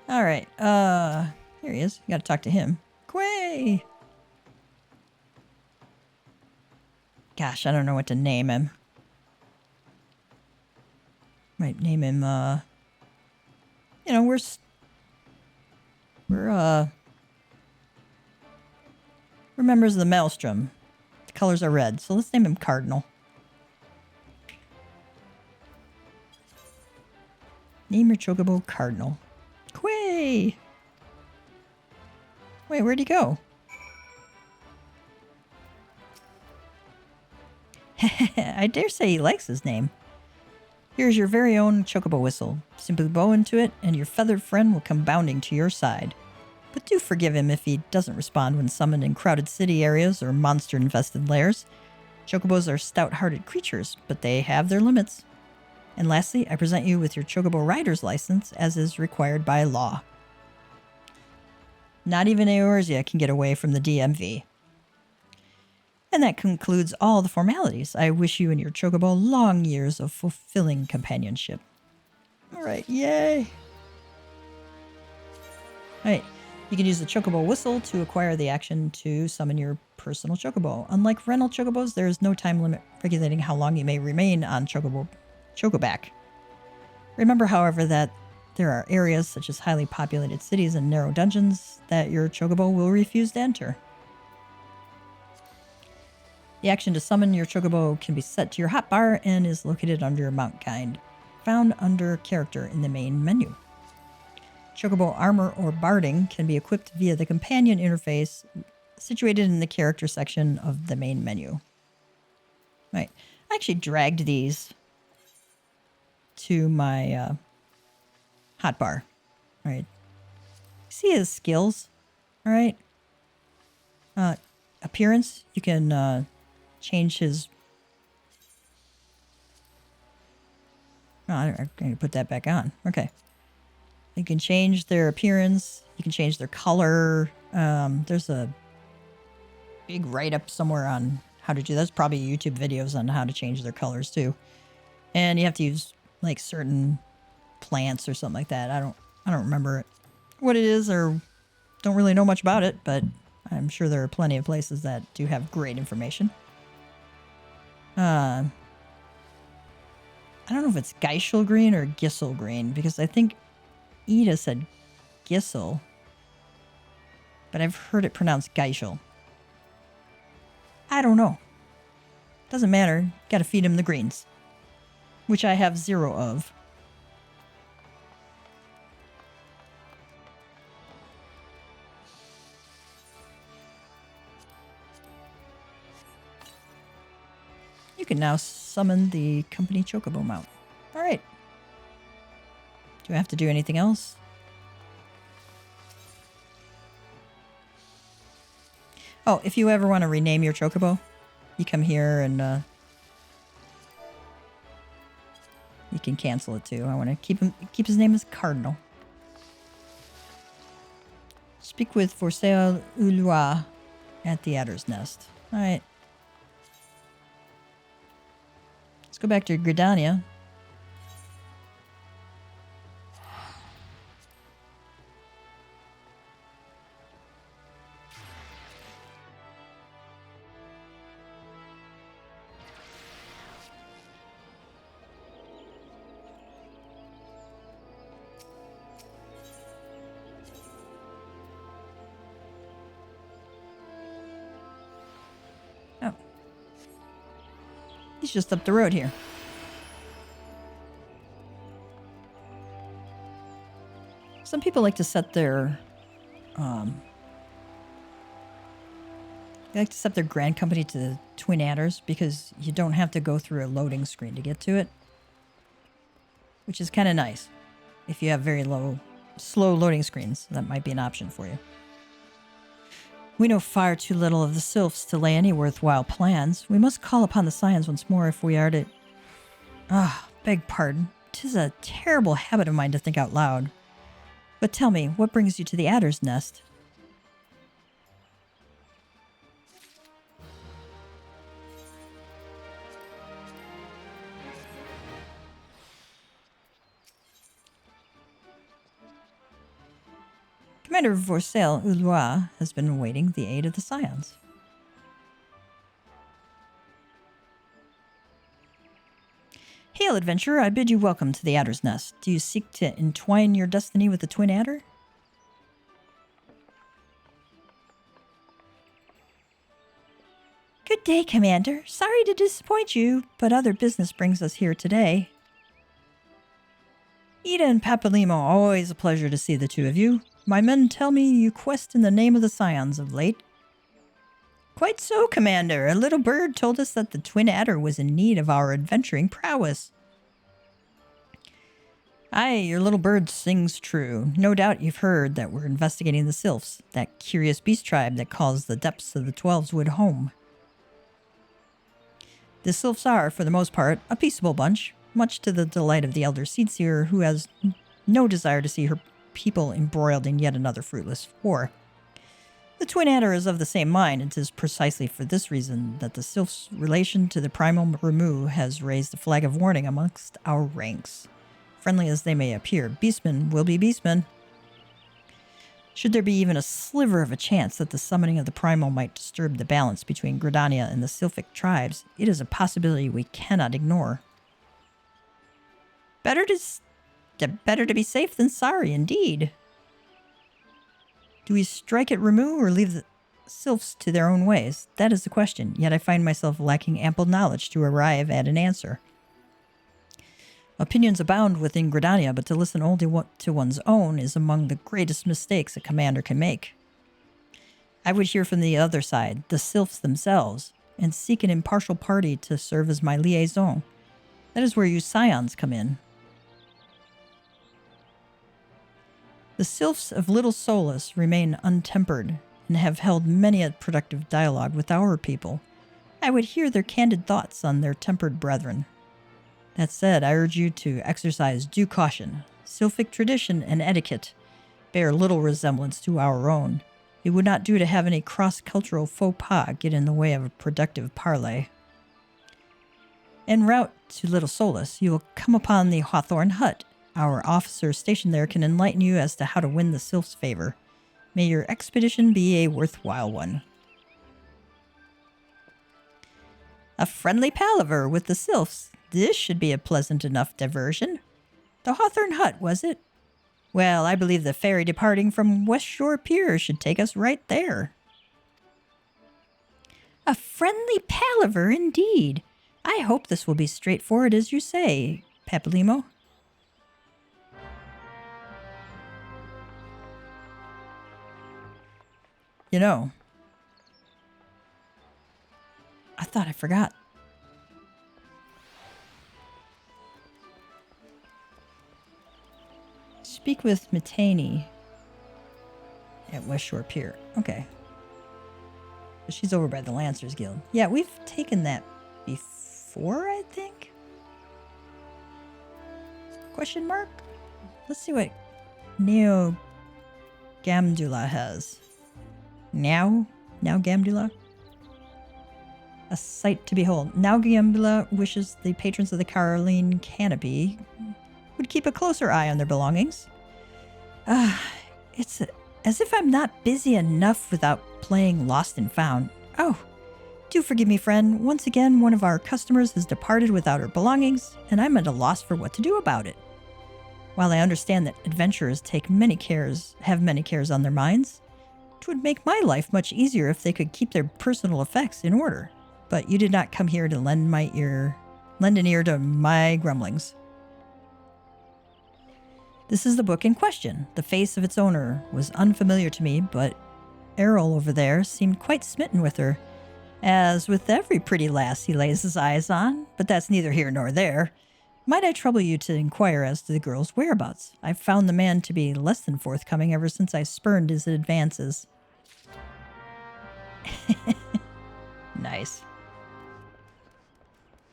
All right, here he is. You gotta talk to him. Quay! Gosh, I don't know what to name him. Might name him, you know, we're members of the Maelstrom. The colors are red, so let's name him Cardinal. Name your Chocobo Cardinal. Quay! Wait, where'd he go? I dare say he likes his name. Here's your very own Chocobo whistle. Simply blow into it, and your feathered friend will come bounding to your side. But do forgive him if he doesn't respond when summoned in crowded city areas or monster-infested lairs. Chocobos are stout-hearted creatures, but they have their limits. And lastly, I present you with your Chocobo Rider's license, as is required by law. Not even Eorzea can get away from the DMV. And that concludes all the formalities. I wish you and your Chocobo long years of fulfilling companionship. All right, yay! All right, you can use the Chocobo Whistle to acquire the action to summon your personal Chocobo. Unlike rental Chocobos, there is no time limit regulating how long you may remain on Chocoback. Remember, however, that there are areas such as highly populated cities and narrow dungeons that your Chocobo will refuse to enter. The action to summon your Chocobo can be set to your hotbar and is located under your mount kind, found under character in the main menu. Chocobo armor or barding can be equipped via the companion interface situated in the character section of the main menu. Right, I actually dragged these to my hotbar. All right, see his skills. All right, appearance. You can change his. Oh, I'm going to put that back on. Okay. You can change their appearance. You can change their color. There's a big write-up somewhere on how to do that. There's probably YouTube videos on how to change their colors too. And you have to use like certain plants or something like that. I don't remember what it is or don't really know much about it, but I'm sure there are plenty of places that do have great information. I don't know if it's Geishel green or Gissel green, because I think Ida said Gissel, but I've heard it pronounced Geishel. I don't know. Doesn't matter. Gotta feed him the greens, which I have 0 of. You can now summon the company chocobo mount. All right. Do I have to do anything else? Oh, if you ever want to rename your chocobo, you come here and you can cancel it too. I want to keep his name as Cardinal. Speak with Forcea Ulua at the Adder's Nest. All right. Let's go back to Gridania. Oh. He's just up the road here. Some people like to set their they like to set their grand company to the Twin Adders because you don't have to go through a loading screen to get to it, which is kind of nice. If you have very slow loading screens, that might be an option for you. We know far too little of the Sylphs to lay any worthwhile plans. We must call upon the Scions once more if we are to... beg pardon. 'Tis a terrible habit of mine to think out loud. But tell me, what brings you to the Adder's Nest? Commander Vorcel Ulua has been awaiting the aid of the Scions. Hail, adventurer, I bid you welcome to the Adder's Nest. Do you seek to entwine your destiny with the Twin Adder? Good day, Commander. Sorry to disappoint you, but other business brings us here today. Ida and Papalimo, always a pleasure to see the two of you. My men tell me you quest in the name of the Scions of late. Quite so, Commander. A little bird told us that the Twin Adder was in need of our adventuring prowess. Aye, your little bird sings true. No doubt you've heard that we're investigating the Sylphs, that curious beast tribe that calls the depths of the Twelveswood home. The Sylphs are, for the most part, a peaceable bunch, much to the delight of the Elder Seedseer, who has no desire to see her people embroiled in yet another fruitless war. The Twin Adder is of the same mind, and 'tis precisely for this reason that the Sylph's relation to the Primal Ramu has raised a flag of warning amongst our ranks. Friendly as they may appear, beastmen will be beastmen. Should there be even a sliver of a chance that the summoning of the Primal might disturb the balance between Gridania and the Sylphic tribes, it is a possibility we cannot ignore. Better to be safe than sorry, indeed. Do we strike at Ramu or leave the Sylphs to their own ways? That is the question, yet I find myself lacking ample knowledge to arrive at an answer. Opinions abound within Gridania, but to listen only to one's own is among the greatest mistakes a commander can make. I would hear from the other side, the Sylphs themselves, and seek an impartial party to serve as my liaison. That is where you Scions come in. The Sylphs of Little Solus remain untempered and have held many a productive dialogue with our people. I would hear their candid thoughts on their tempered brethren. That said, I urge you to exercise due caution. Sylphic tradition and etiquette bear little resemblance to our own. It would not do to have any cross-cultural faux pas get in the way of a productive parley. En route to Little Solus, you will come upon the Hawthorne Hut. Our officer stationed there can enlighten you as to how to win the Sylph's favor. May your expedition be a worthwhile one. A friendly palaver with the Sylphs. This should be a pleasant enough diversion. The Hawthorne Hut, was it? Well, I believe the ferry departing from West Shore Pier should take us right there. A friendly palaver, indeed. I hope this will be straightforward as you say, Papalimo. You know, I thought I forgot. Speak with Mitani at West Shore Pier. Okay. She's over by the Lancers Guild. Yeah, we've taken that before, I think? Question mark? Let's see what Neo Gamdula has. Now Gamdula? A sight to behold. Now Gamdula wishes the patrons of the Caroline Canopy would keep a closer eye on their belongings. It's as if I'm not busy enough without playing Lost and Found. Oh, do forgive me, friend. Once again, one of our customers has departed without her belongings, and I'm at a loss for what to do about it. While I understand that adventurers have many cares on their minds, it would make my life much easier if they could keep their personal effects in order. But you did not come here to lend an ear to my grumblings. This is the book in question. The face of its owner was unfamiliar to me, but Errol over there seemed quite smitten with her, as with every pretty lass he lays his eyes on, but that's neither here nor there. Might I trouble you to inquire as to the girl's whereabouts? I've found the man to be less than forthcoming ever since I spurned his advances. Nice.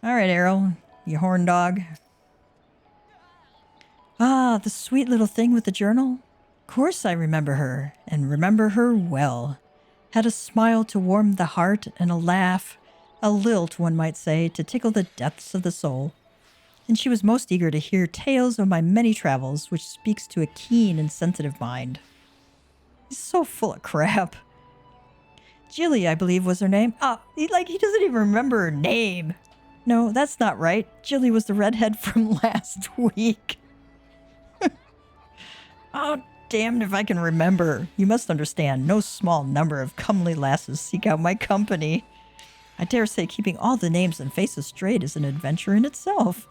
All right, Errol, you horn dog. Ah, the sweet little thing with the journal. Of course I remember her, and remember her well. Had a smile to warm the heart, and a laugh, a lilt, one might say, to tickle the depths of the soul. And she was most eager to hear tales of my many travels, which speaks to a keen and sensitive mind. He's so full of crap. Jilly, I believe, was her name. He doesn't even remember her name. No, that's not right. Jilly was the redhead from last week. Oh, damned if I can remember. You must understand, no small number of comely lasses seek out my company. I dare say keeping all the names and faces straight is an adventure in itself.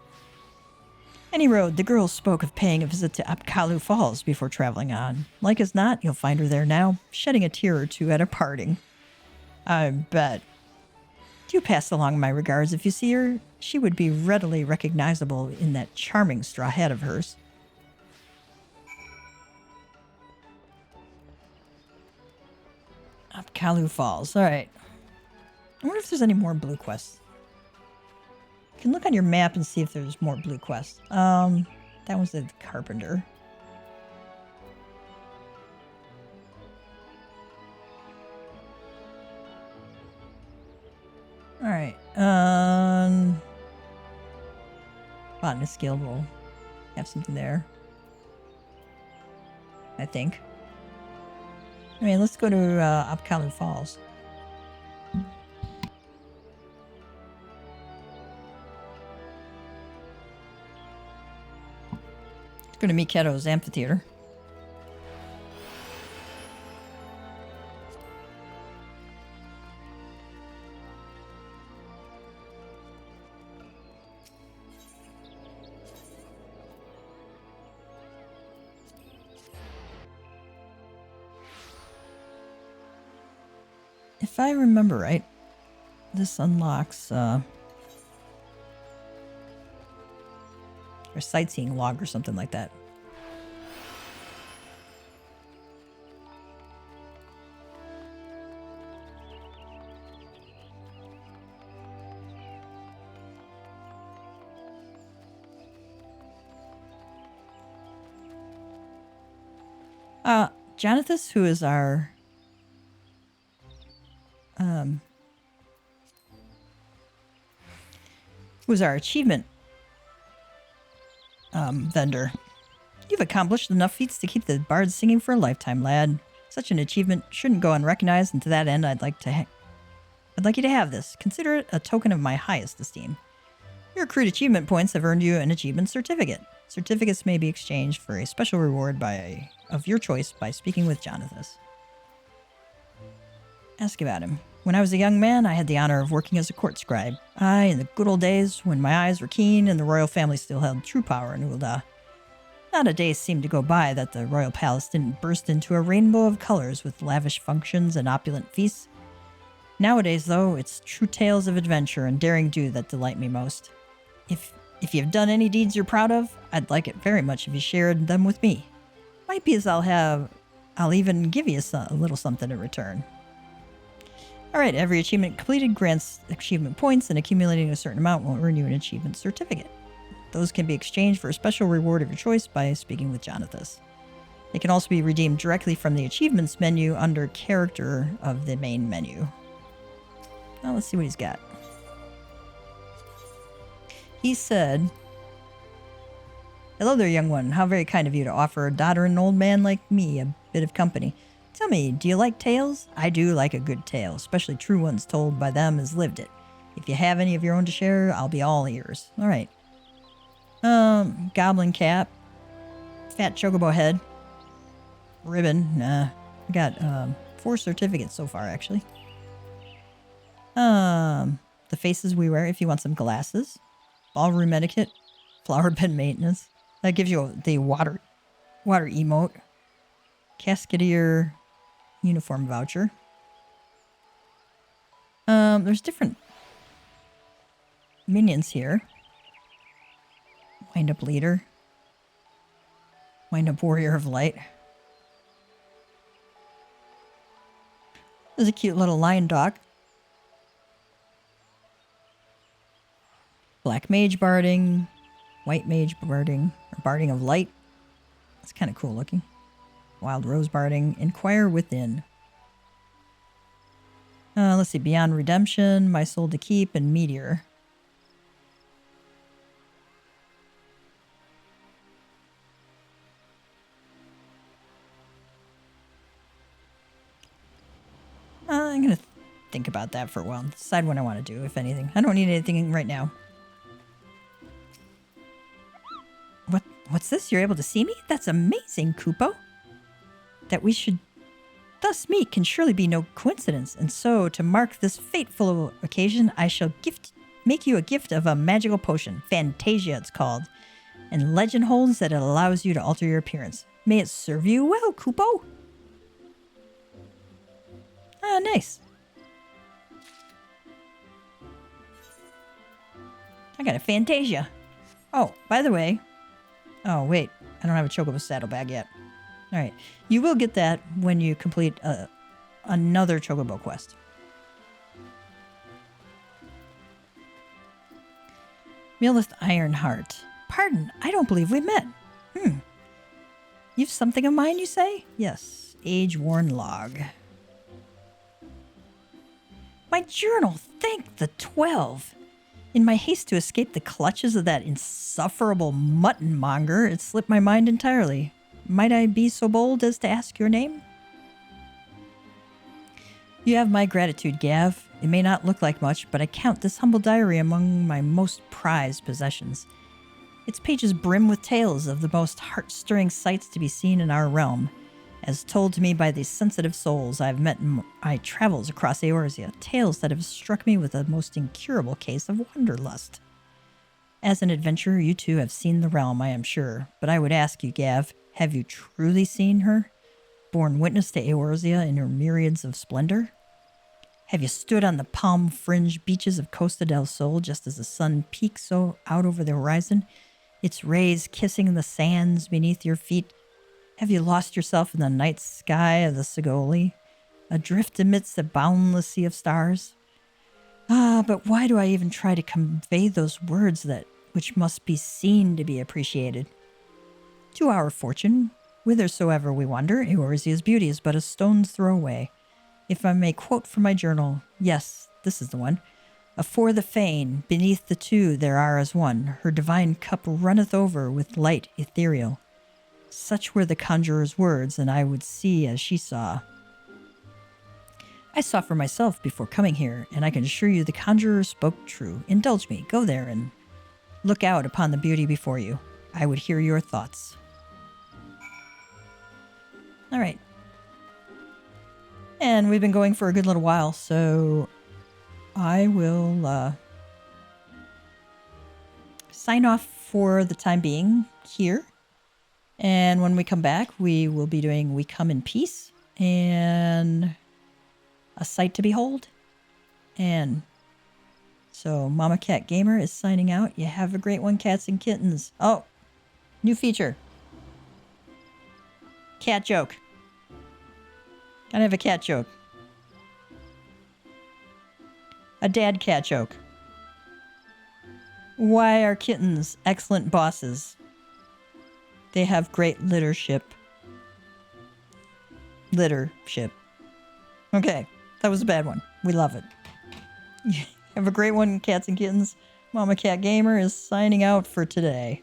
Any road, the girl spoke of paying a visit to Apkalu Falls before traveling on. Like as not, you'll find her there now, shedding a tear or two at a parting. I bet. Do pass along my regards if you see her. She would be readily recognizable in that charming straw hat of hers. Apkalu Falls. All right. I wonder if there's any more blue quests. You can look on your map and see if there's more blue quests. That was the carpenter. All right. Botanist Guild will have something there, I think. I mean, let's go to Apkalu Falls. Let's go to Miketo's amphitheater. If I remember right, this unlocks a sightseeing log or something like that. Jonathas, who is our achievement vendor. You've accomplished enough feats to keep the bards singing for a lifetime, lad. Such an achievement shouldn't go unrecognized, and to that end, I'd like you to have this. Consider it a token of my highest esteem. Your accrued achievement points have earned you an achievement certificate. Certificates may be exchanged for a special reward of your choice by speaking with Jonathas. Ask about him. When I was a young man, I had the honor of working as a court scribe. Aye, in the good old days when my eyes were keen and the royal family still held true power in Ul'dah. Not a day seemed to go by that the royal palace didn't burst into a rainbow of colors with lavish functions and opulent feasts. Nowadays, though, it's true tales of adventure and daring do that delight me most. If you've done any deeds you're proud of, I'd like it very much if you shared them with me. Might be as I'll even give you a little something in return. Alright, every achievement completed grants achievement points, and accumulating a certain amount will earn you an achievement certificate. Those can be exchanged for a special reward of your choice by speaking with Jonathas. They can also be redeemed directly from the achievements menu under character of the main menu. Well, let's see what he's got. He said, "Hello there, young one. How very kind of you to offer a daughter and an old man like me a bit of company. Tell me, do you like tales? I do like a good tale, especially true ones told by them as lived it. If you have any of your own to share, I'll be all ears." All right. Goblin cap. Fat chocobo head. Ribbon. Nah. I got 4 certificates so far, actually. The faces we wear if you want some glasses. Ballroom etiquette. Flower bed maintenance. That gives you the water emote. Cascadier uniform voucher. There's different minions here. Wind up leader. Wind up warrior of light. There's a cute little lion dog. Black mage barding. White mage barding. Or barding of light. That's kind of cool looking. Wild rose barding. Inquire within. Let's see. Beyond redemption. My soul to keep. And meteor. I'm going to think about that for a while. Decide what I want to do, if anything. I don't need anything right now. What's this? You're able to see me? That's amazing, Kupo. That we should thus meet can surely be no coincidence. And so, to mark this fateful occasion, I shall make you a gift of a magical potion. Fantasia, it's called. And legend holds that it allows you to alter your appearance. May it serve you well, Kupo. Ah, nice. I got a Fantasia. Oh, by the way. Oh, wait. I don't have a Chocobo saddlebag yet. Alright. You will get that when you complete another Chocobo quest. Millith Ironheart. Pardon, I don't believe we met. You've something of mine, you say? Yes. Age-worn log. My journal, thank the 12. In my haste to escape the clutches of that insufferable mutton monger, it slipped my mind entirely. Might I be so bold as to ask your name? You have my gratitude, Gav. It may not look like much, but I count this humble diary among my most prized possessions. Its pages brim with tales of the most heart-stirring sights to be seen in our realm. As told to me by the sensitive souls I have met in my travels across Eorzea, tales that have struck me with a most incurable case of wanderlust. As an adventurer, you too have seen the realm, I am sure, but I would ask you, Gav, have you truly seen her? Borne witness to Eorzea in her myriads of splendor? Have you stood on the palm-fringed beaches of Costa del Sol just as the sun peaks so out over the horizon, its rays kissing the sands beneath your feet? Have you lost yourself in the night sky of the Sigoli, adrift amidst the boundless sea of stars? Ah, but why do I even try to convey those words which must be seen to be appreciated? To our fortune, whithersoever we wander, Eorzea's beauty is but a stone's throw away. If I may quote from my journal, yes, this is the one. Afore the fane, beneath the two there are as one. Her divine cup runneth over with light ethereal. Such were the conjurer's words, and I would see as she saw. I saw for myself before coming here, and I can assure you the conjurer spoke true. Indulge me, go there and look out upon the beauty before you. I would hear your thoughts. All right. And we've been going for a good little while, so I will sign off for the time being here. And when we come back, we will be doing We Come in Peace and A Sight to Behold. And so Mama Cat Gamer is signing out. You have a great one, cats and kittens. Oh, new feature. cat joke. Gotta have a cat joke. A dad cat joke. Why are kittens excellent bosses? They have great leadership. Leadership. Okay, that was a bad one. We love it. Have a great one, cats and kittens. Mama Cat Gamer is signing out for today.